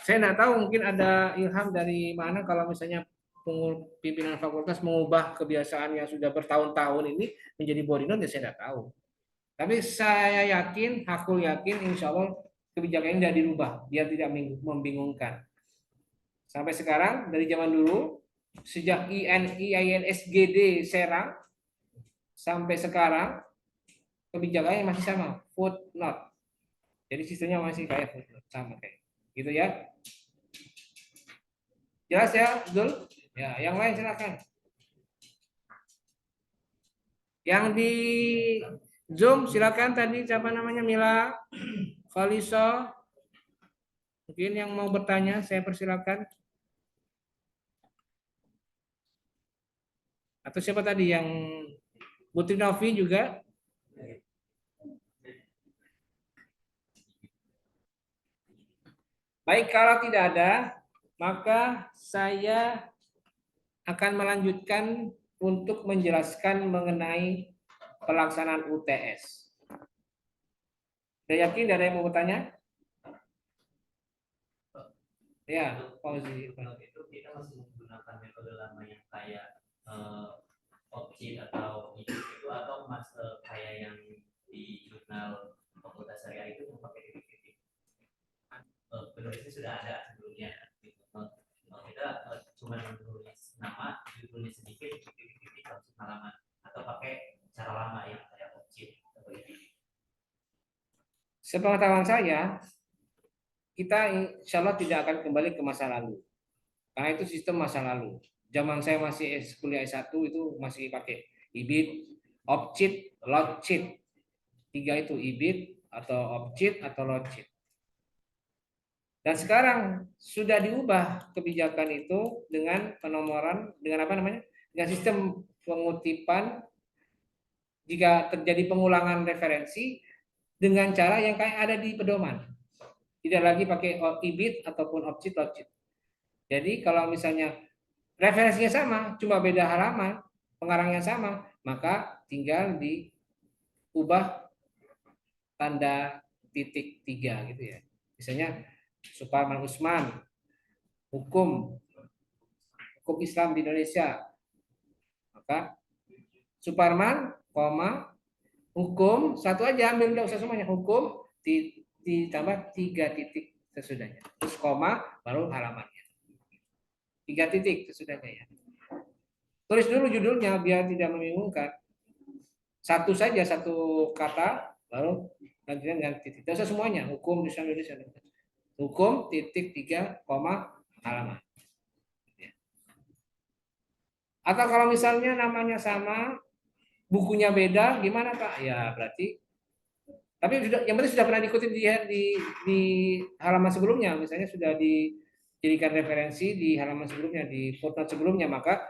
Saya tidak tahu, mungkin ada ilham dari mana kalau misalnya pimpinan fakultas mengubah kebiasaan yang sudah bertahun-tahun ini menjadi body note, ya saya tidak tahu. Tapi saya yakin, aku yakin insya Allah kebijakan ini tidak dirubah, biar tidak membingungkan. Sampai sekarang, dari zaman dulu, sejak INSGD Serang, sampai sekarang, kebijakannya masih sama, footnote. Jadi sistemnya masih kayak footnote, sama kayak gitu ya. Jelas ya, Abdul? Ya, yang lain silakan. Yang di Zoom silakan tadi siapa namanya, Mila, Faliso. Mungkin yang mau bertanya saya persilakan. Atau siapa tadi yang Putri Novi juga? Baik, kalau tidak ada, maka saya akan melanjutkan untuk menjelaskan mengenai pelaksanaan UTS. Sudah yakin ada yang mau bertanya? Ya, Fauzi. Itu kita masih menggunakan metode lama yang kayak opsi atau itu atau kayak yang di jurnal Fakultas Syariah itu memakai titik-titik. Penulisnya sudah ada sebelumnya. Kita cuma menulis nama, judulnya sedikit, titik-titik langsung halaman, atau pakai cara lama yang kayak opsi atau itu. Sepengetahuan saya, kita insya Allah tidak akan kembali ke masa lalu. Karena itu sistem masa lalu. Zaman saya masih kuliah S1 itu masih pakai IBIT, OPCIT, LOGCIT. 3 itu IBIT atau OPCIT atau LOGCIT. Dan sekarang sudah diubah kebijakan itu dengan penomoran, dengan apa namanya? Dengan sistem pengutipan jika terjadi pengulangan referensi dengan cara yang kayak ada di pedoman. Tidak lagi pakai IBIT ataupun OPCIT, LOGCIT. Jadi kalau misalnya referensinya sama, cuma beda halaman, pengarangnya sama, maka tinggal diubah tanda titik 3 gitu ya. Misalnya Suparman Usman, hukum Islam di Indonesia. Maka Suparman, hukum, satu aja ambil, tidak usah semuanya, hukum ditambah 3 titik sesudahnya. Terus koma, baru halamannya. 3 titik sesudahnya ya. Tulis dulu judulnya biar tidak membingungkan. Satu saja, satu kata, baru lanjutkan dengan titik. Tidak usah semuanya, hukum di Indonesia. Hukum, titik, 3, koma, halaman. Atau kalau misalnya namanya sama, bukunya beda, gimana Pak? Ya berarti, tapi yang penting sudah pernah dikutip di halaman sebelumnya, misalnya sudah dijadikan referensi di halaman sebelumnya, di footnote sebelumnya, maka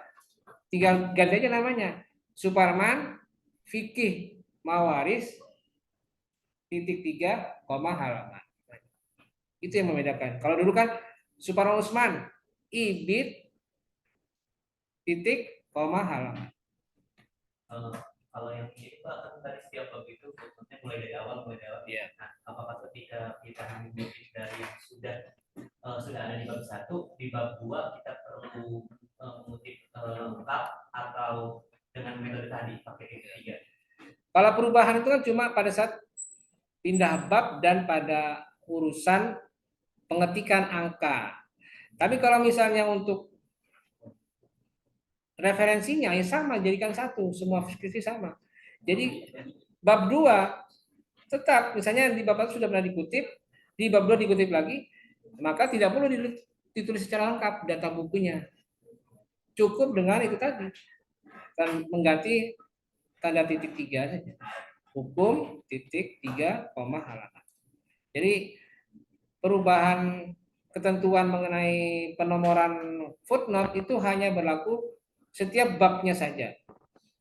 tinggal ganti aja namanya. Suparman, Fikih, Mawaris, titik 3, koma, halaman. Itu yang membedakan. Kalau dulu kan Suparman Usman, Ibit, titik, koma, halaman. Kalau yang ini Pak kan tadi setiap bab itu footnote-nya mulai dari awal. Iya. Nah, apakah ketika kita mengikuti dari yang sudah ada di bab 1, di bab 2 kita perlu mengutip lengkap atau dengan metode tadi pakai titik 3? Kalau perubahan itu kan cuma pada saat pindah bab dan pada urusan pengetikan angka. Tapi kalau misalnya untuk referensinya ya sama, jadikan satu, semua skripsi sama. Jadi bab 2 tetap, misalnya di bab 1 sudah pernah dikutip, di bab 2 dikutip lagi, maka tidak perlu ditulis secara lengkap data bukunya. Cukup dengan itu tadi, dan mengganti tanda titik 3 saja. Hukum, titik, 3, koma, halaman. Jadi perubahan ketentuan mengenai penomoran footnote itu hanya berlaku setiap babnya saja.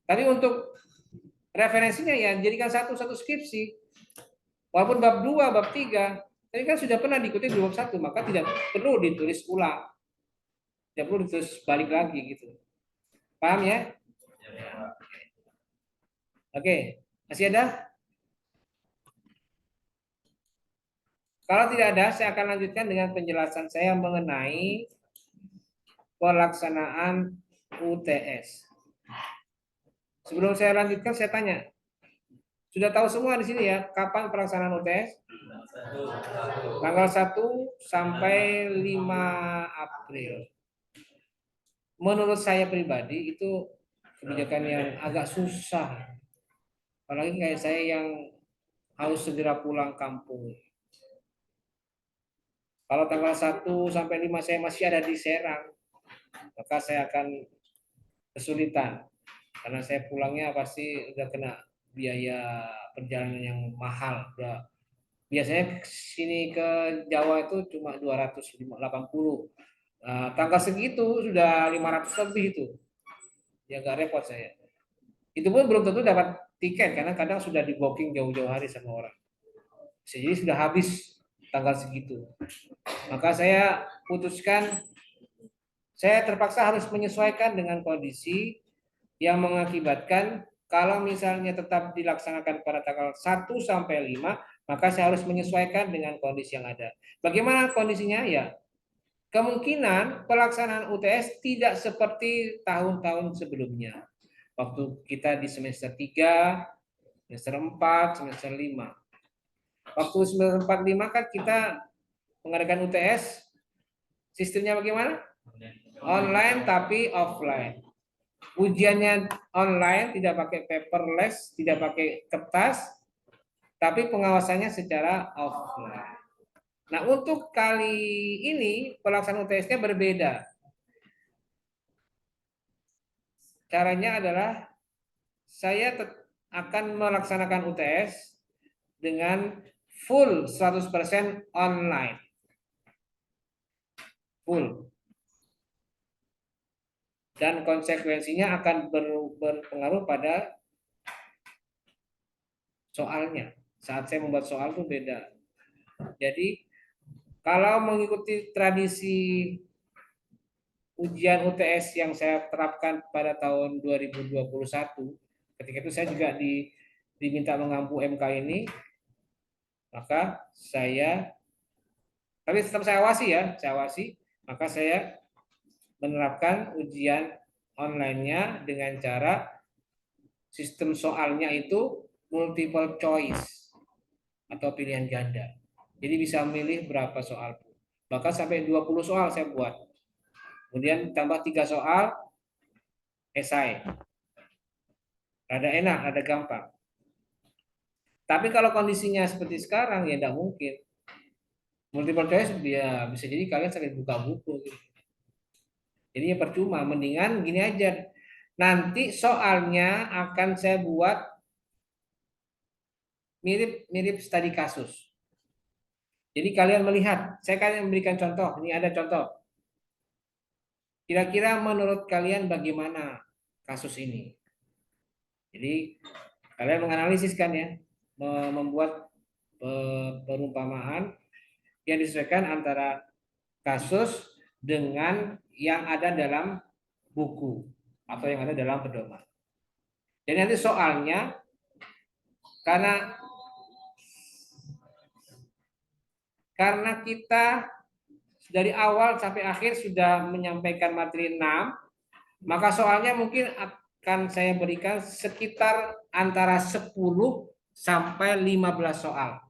Tapi untuk referensinya ya jadikan satu skripsi. Walaupun bab 2, bab 3, tapi kan sudah pernah dikutip di bab 1, maka tidak perlu ditulis ulang. Tidak perlu ditulis balik lagi gitu. Paham ya? Oke, masih ada? Kalau tidak ada, saya akan lanjutkan dengan penjelasan saya mengenai pelaksanaan UTS. Sebelum saya lanjutkan, saya tanya, sudah tahu semua di sini ya, kapan pelaksanaan UTS? Tanggal 1 sampai 5 April. Menurut saya pribadi itu kebijakan yang agak susah. Apalagi kayak saya yang harus segera pulang kampung. Kalau tanggal 1 sampai 5 saya masih ada di Serang, maka saya akan kesulitan. Karena saya pulangnya pasti udah kena biaya perjalanan yang mahal. Biasanya sini ke Jawa itu cuma 280. Tanggal segitu sudah 500 lebih itu. Ya agak repot saya. Itu pun belum tentu dapat tiket karena kadang sudah di booking jauh-jauh hari sama orang. Jadi sudah habis tanggal segitu. Maka saya putuskan, saya terpaksa harus menyesuaikan dengan kondisi yang mengakibatkan kalau misalnya tetap dilaksanakan pada tanggal 1 sampai 5, maka saya harus menyesuaikan dengan kondisi yang ada. Bagaimana kondisinya? Ya, kemungkinan pelaksanaan UTS tidak seperti tahun-tahun sebelumnya. Waktu kita di semester 3, semester 4, semester 5. Waktu semester 4, 5 kan kita mengadakan UTS, sistemnya bagaimana? Online tapi offline. Ujiannya online, tidak pakai paperless, tidak pakai kertas, tapi pengawasannya secara offline. Nah, untuk kali ini pelaksanaan UTS-nya berbeda. Caranya adalah saya akan melaksanakan UTS dengan full 100% online. Full. Dan konsekuensinya akan berpengaruh pada soalnya. Saat saya membuat soal itu beda. Jadi kalau mengikuti tradisi ujian UTS yang saya terapkan pada tahun 2021, ketika itu saya juga diminta mengampu MK ini, maka tapi tetap saya awasi, maka saya menerapkan ujian online-nya dengan cara sistem soalnya itu multiple choice atau pilihan ganda. Jadi bisa memilih berapa soal. Bahkan sampai 20 soal saya buat. Kemudian tambah 3 soal esai. Rada enak, rada gampang. Tapi kalau kondisinya seperti sekarang ya tidak mungkin. Multiple choice ya bisa jadi kalian sampai buka buku gitu. Jadinya percuma, mendingan gini aja. Nanti soalnya akan saya buat mirip-mirip studi kasus. Jadi kalian melihat, saya akan memberikan contoh. Ini ada contoh. Kira-kira menurut kalian bagaimana kasus ini? Jadi kalian menganalisis kan ya, membuat perumpamaan yang disesuaikan antara kasus dengan yang ada dalam buku atau yang ada dalam pedoman. Jadi nanti soalnya karena kita dari awal sampai akhir sudah menyampaikan materi 6, maka soalnya mungkin akan saya berikan sekitar antara 10 sampai 15 soal.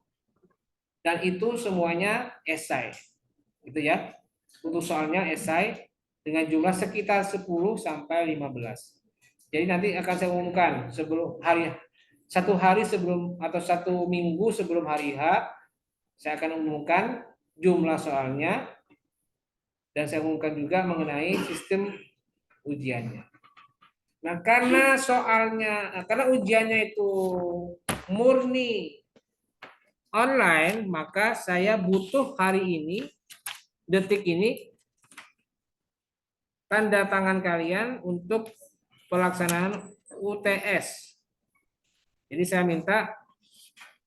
Dan itu semuanya esai. Gitu ya. Untuk soalnya esai dengan jumlah sekitar 10 sampai 15. Jadi nanti akan saya umumkan sebelum satu hari sebelum atau 1 minggu sebelum hari H, saya akan umumkan jumlah soalnya dan saya umumkan juga mengenai sistem ujiannya. Nah, karena ujiannya itu murni online, maka saya butuh hari ini, detik ini, tanda tangan kalian untuk pelaksanaan UTS. Jadi saya minta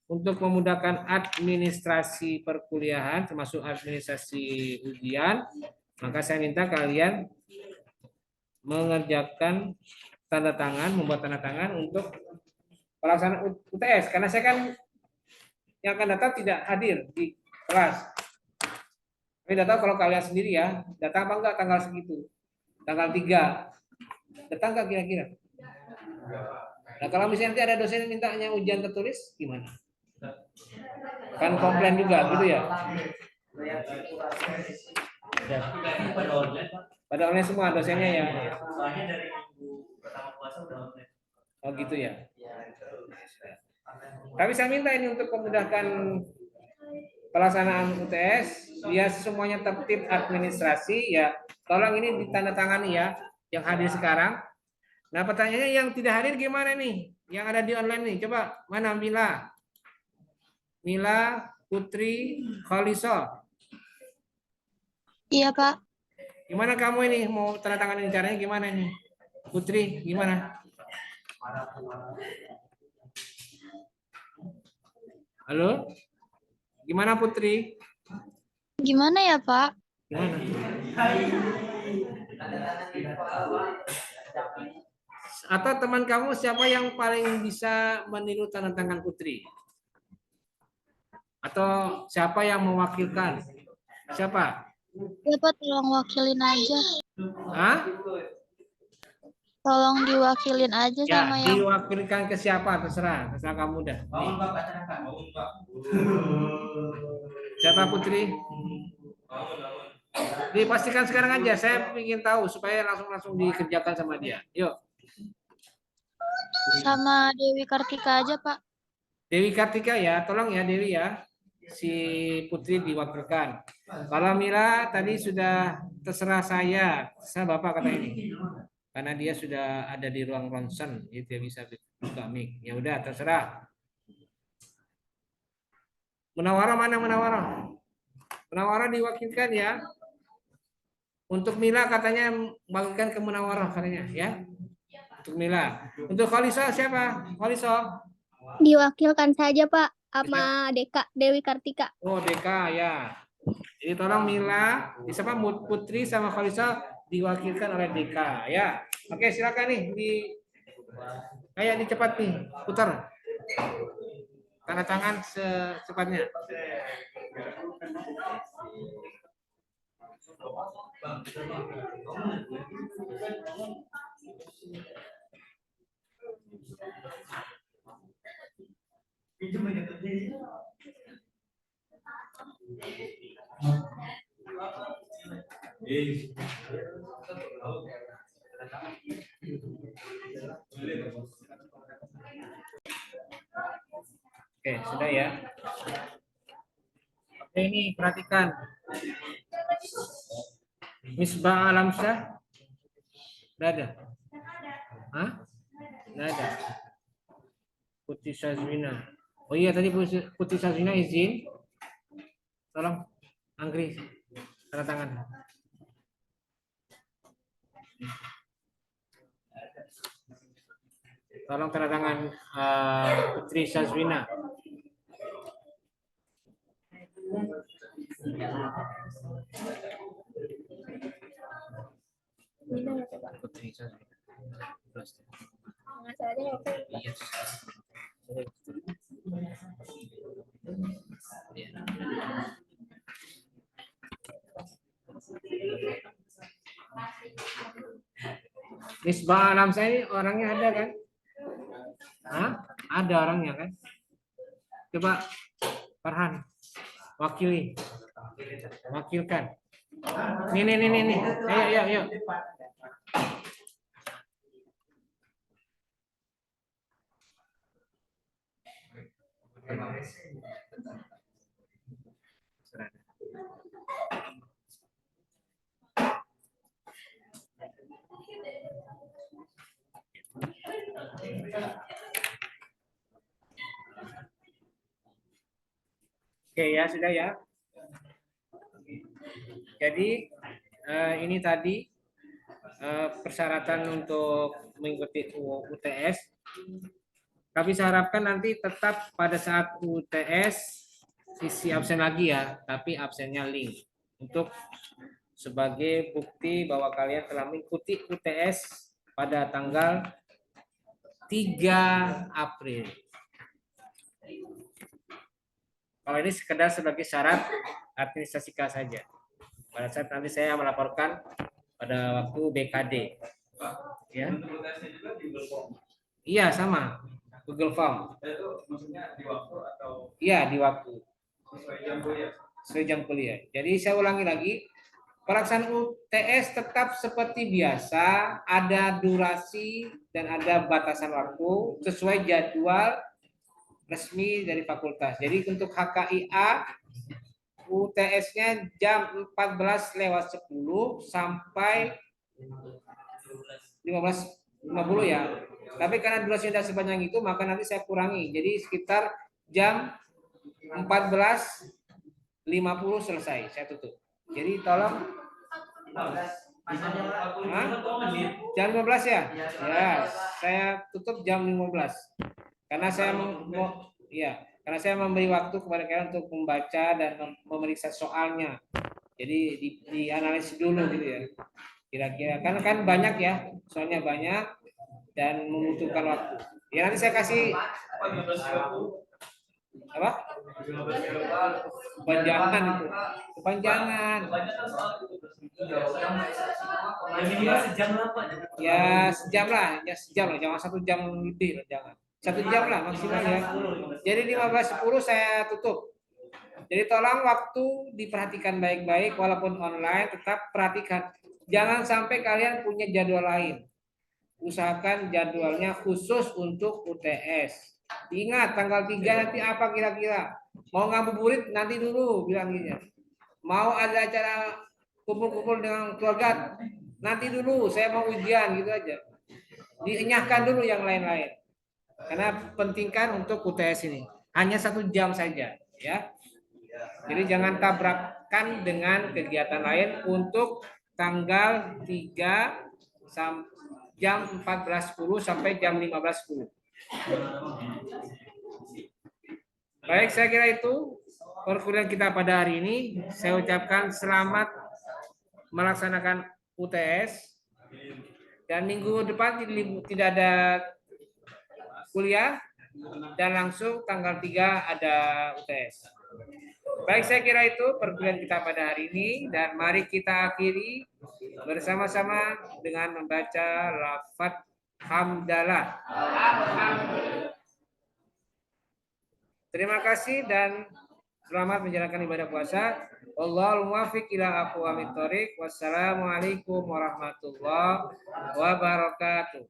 untuk memudahkan administrasi perkuliahan, termasuk administrasi ujian, maka saya minta kalian mengerjakan membuat tanda tangan untuk pelaksanaan UTS. Karena saya kan yang akan datang tidak hadir di kelas. Tapi tidak tahu kalau kalian sendiri ya, datang apa enggak tanggal segitu. Tanggal 3. Datang enggak kira-kira? Nah, kalau misalnya nanti ada dosen yang mintanya ujian tertulis, gimana? Kan komplain juga, gitu ya? Pada online semua dosennya ya? Soalnya dari minggu pertama puasa udah online. Oh gitu ya? Tapi saya minta ini untuk memudahkan pelaksanaan UTS, biar semuanya tertib administrasi ya. Tolong ini ditandatangani ya, yang hadir sekarang. Nah pertanyaannya yang tidak hadir gimana nih? Yang ada di online nih, coba mana Mila, Putri, Khaliso. Iya, Pak. Gimana kamu ini mau tanda tangan ini caranya gimana nih? Putri, gimana? Halo? Gimana Putri? Gimana ya, Pak? Gimana? Atau teman kamu siapa yang paling bisa meniru tanda tangan Putri? Atau siapa yang mewakilkan? Siapa? Ya, Pak, tolong wakilin aja. Hah? Tolong diwakilin aja Ya, sama yang diwakilkan ke siapa? Terserah kamu dah. Bangun Pak, bacakan. Bangun Pak. Siapa Putri? Bangun. Dipastikan sekarang aja. Saya ingin tahu supaya langsung dikerjakan sama dia. Yuk. sama Dewi Kartika aja, Pak. Dewi Kartika ya, tolong ya Dewi ya. Si Putri diwakilkan. Kalau Mila tadi sudah terserah terserah Bapak kata ini. Karena dia sudah ada di ruang ronsen, jadi dia bisa buka mic. Ya udah terserah. Munawwarah mana Munawwarah? Munawwarah diwakilkan ya. Untuk Mila katanya mewakilkan ke Munawwarah katanya ya. Untuk Mila. Untuk Khaliso siapa? Khaliso. Diwakilkan saja, Pak, sama Dewi Kartika. Oh, Deka ya. Jadi tolong Mila, siapa Putri sama Khaliso diwakilkan oleh Deka ya. Oke, silakan nih kayak ini cepat nih, putar. Tanda tangan secepatnya. Oke, sudah ya. Oke, ini perhatikan. Misbah Alamsyah. Tidak ada. Hah? Tidak ada. Putri Sazwina. Oh iya, tadi Putri Sazwina izin. Tolong, Anggri, tanda tangan. Tolong tanda tangan Putri Sazwina. Putri Sazwina. Iya. Misbah Alam saya ini orangnya ada kan? Hah? Ada orangnya kan? Coba Farhan wakilkan. Nih. Ayo. Oke ya, sudah ya. Jadi ini tadi persyaratan untuk mengikuti UTS. Kami harapkan nanti tetap pada saat UTS isi absen lagi ya, tapi absennya link untuk sebagai bukti bahwa kalian telah mengikuti UTS pada tanggal 3 April. Kalau ini sekedar sebagai syarat administrasika saja. Pada saat nanti saya melaporkan pada waktu BKD. Ya. Iya, sama. Google Form. Itu maksudnya di waktu atau? Iya, di waktu. Sesuai jam kuliah. Jadi saya ulangi lagi. Pelaksanaan UTS tetap seperti biasa, ada durasi dan ada batasan waktu sesuai jadwal resmi dari fakultas. Jadi untuk HKIA UTS-nya jam 14:10 sampai 15:50 ya. Tapi karena durasinya tidak sepanjang itu, maka nanti saya kurangi. Jadi sekitar jam 14:50 selesai, saya tutup. Jadi tolong. Jam 15 ya? Ya, saya tutup jam 15. Karena saya karena saya memberi waktu kepada kalian untuk membaca dan memeriksa soalnya. Jadi dianalisis dulu gitu ya. Kira-kira kan banyak ya, soalnya banyak dan membutuhkan waktu. Ya nanti saya kasih apa? Kepanjangan itu. Kepanjangan. Ya sejam lah, jangan 1 jam lebih lah, jangan. 1 jam lah maksimal ya. Jadi 15:10 saya tutup. Jadi tolong waktu diperhatikan baik-baik, walaupun online tetap perhatikan. Jangan sampai kalian punya jadwal lain. Usahakan jadwalnya khusus untuk UTS. Ingat tanggal 3 nanti apa kira-kira? Mau ngabuburit nanti dulu bilang gitu. Mau ada acara kumpul-kumpul dengan keluarga nanti dulu, saya mau ujian gitu aja. Dienyahkan dulu yang lain-lain. Karena pentingkan untuk UTS ini. Hanya 1 jam saja ya. Jadi jangan tabrakan dengan kegiatan lain untuk tanggal 3 jam 14:10 sampai jam 15:10. Baik, saya kira itu perkuliahan kita pada hari ini. Saya ucapkan selamat melaksanakan UTS. Dan minggu depan tidak ada kuliah dan langsung tanggal 3 ada UTS. Baik, saya kira itu perkuliahan kita pada hari ini dan mari kita akhiri bersama-sama dengan membaca lafaz hamdalah. Terima kasih dan Selamat menjalankan ibadah puasa. Wallahul muwaffiq ila aqwamit thoriq. Wassalamualaikum warahmatullahi wabarakatuh.